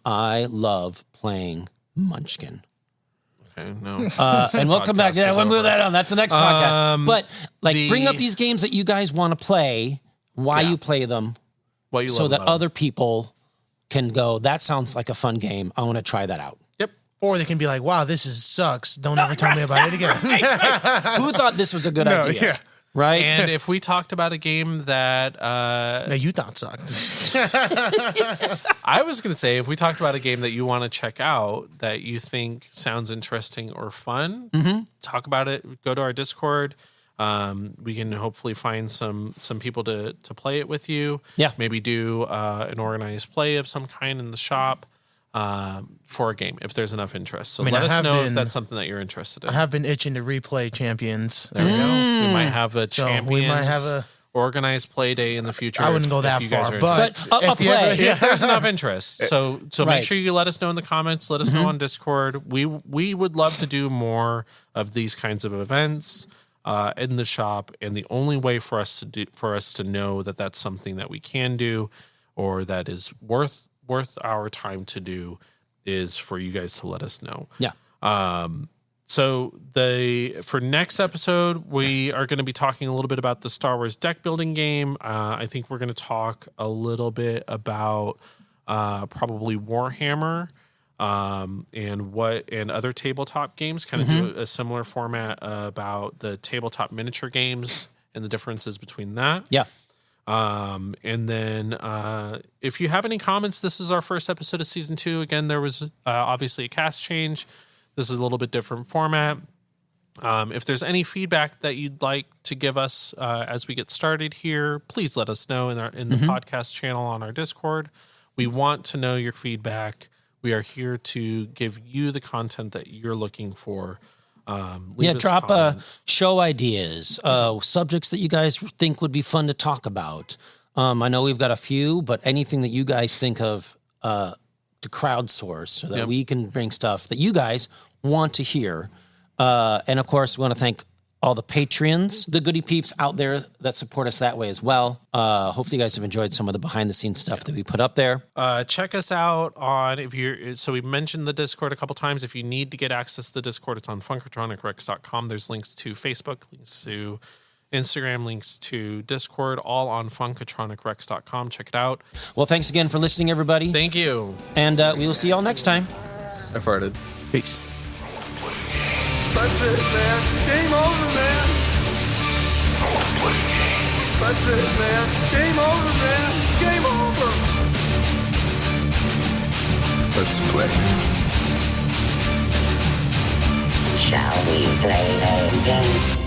I love playing Munchkin. Okay, no. And we'll come back. podcast Yeah, is we'll move over. that on. That's the next podcast. But bring up the- these games that you guys want to play, why you play them, What you so love that about 'em. other people can go, that sounds like a fun game. I want to try that out. Yep. Or they can be like, wow, this sucks. Don't ever tell me about it again. Who thought this was a good idea? Yeah. Right? And if we talked about a game that That you thought sucked. I was going to say, if we talked about a game that you want to check out that you think sounds interesting or fun, talk about it. Go to our Discord. We can hopefully find some people to play it with you. Yeah. Maybe do an organized play of some kind in the shop for a game if there's enough interest. So I mean, let I us have know if been- that's something that you're interested in. I have been itching to replay Champions. There we go. We might have a So we Champions might have a- organized play day in the future. I wouldn't if- go if that you guys far, are but interested. But a if you play. ever, If there's enough interest. So Right. make sure you let us know in the comments. Let us know on Discord. We would love to do more of these kinds of events in the shop, and the only way for us to know that that's something that we can do or that is worth our time to do is for you guys to let us know. Yeah. So for next episode, we are going to be talking a little bit about the Star Wars deck building game. I think we're going to talk a little bit about probably Warhammer and other tabletop games. Kind of do a similar format about the tabletop miniature games and the differences between that. Yeah. And then if you have any comments, this is our first episode of season 2. Again, there was obviously a cast change. This is a little bit different format. If there's any feedback that you'd like to give us as we get started here, please let us know in the podcast channel on our Discord. We want to know your feedback. We are here to give you the content that you're looking for. Leave us a Drop comment. show ideas, subjects that you guys think would be fun to talk about. I know we've got a few, but anything that you guys think of to crowdsource so that we can bring stuff that you guys want to hear. And of course, we want to thank all the Patreons, the goody peeps out there that support us that way as well. Hopefully you guys have enjoyed some of the behind the scenes stuff that we put up there. Check us out on so we mentioned the Discord a couple times. If you need to get access to the Discord, it's on funkatronicrex.com. There's links to Facebook, links to Instagram, links to Discord, all on funkatronicrex.com. Check it out. Well, thanks again for listening, everybody. Thank you. And we will see y'all next time. I farted. Peace. That's it, man. Game over, man. That's it, man. Game over, man. Game over. Let's play. Shall we play a game?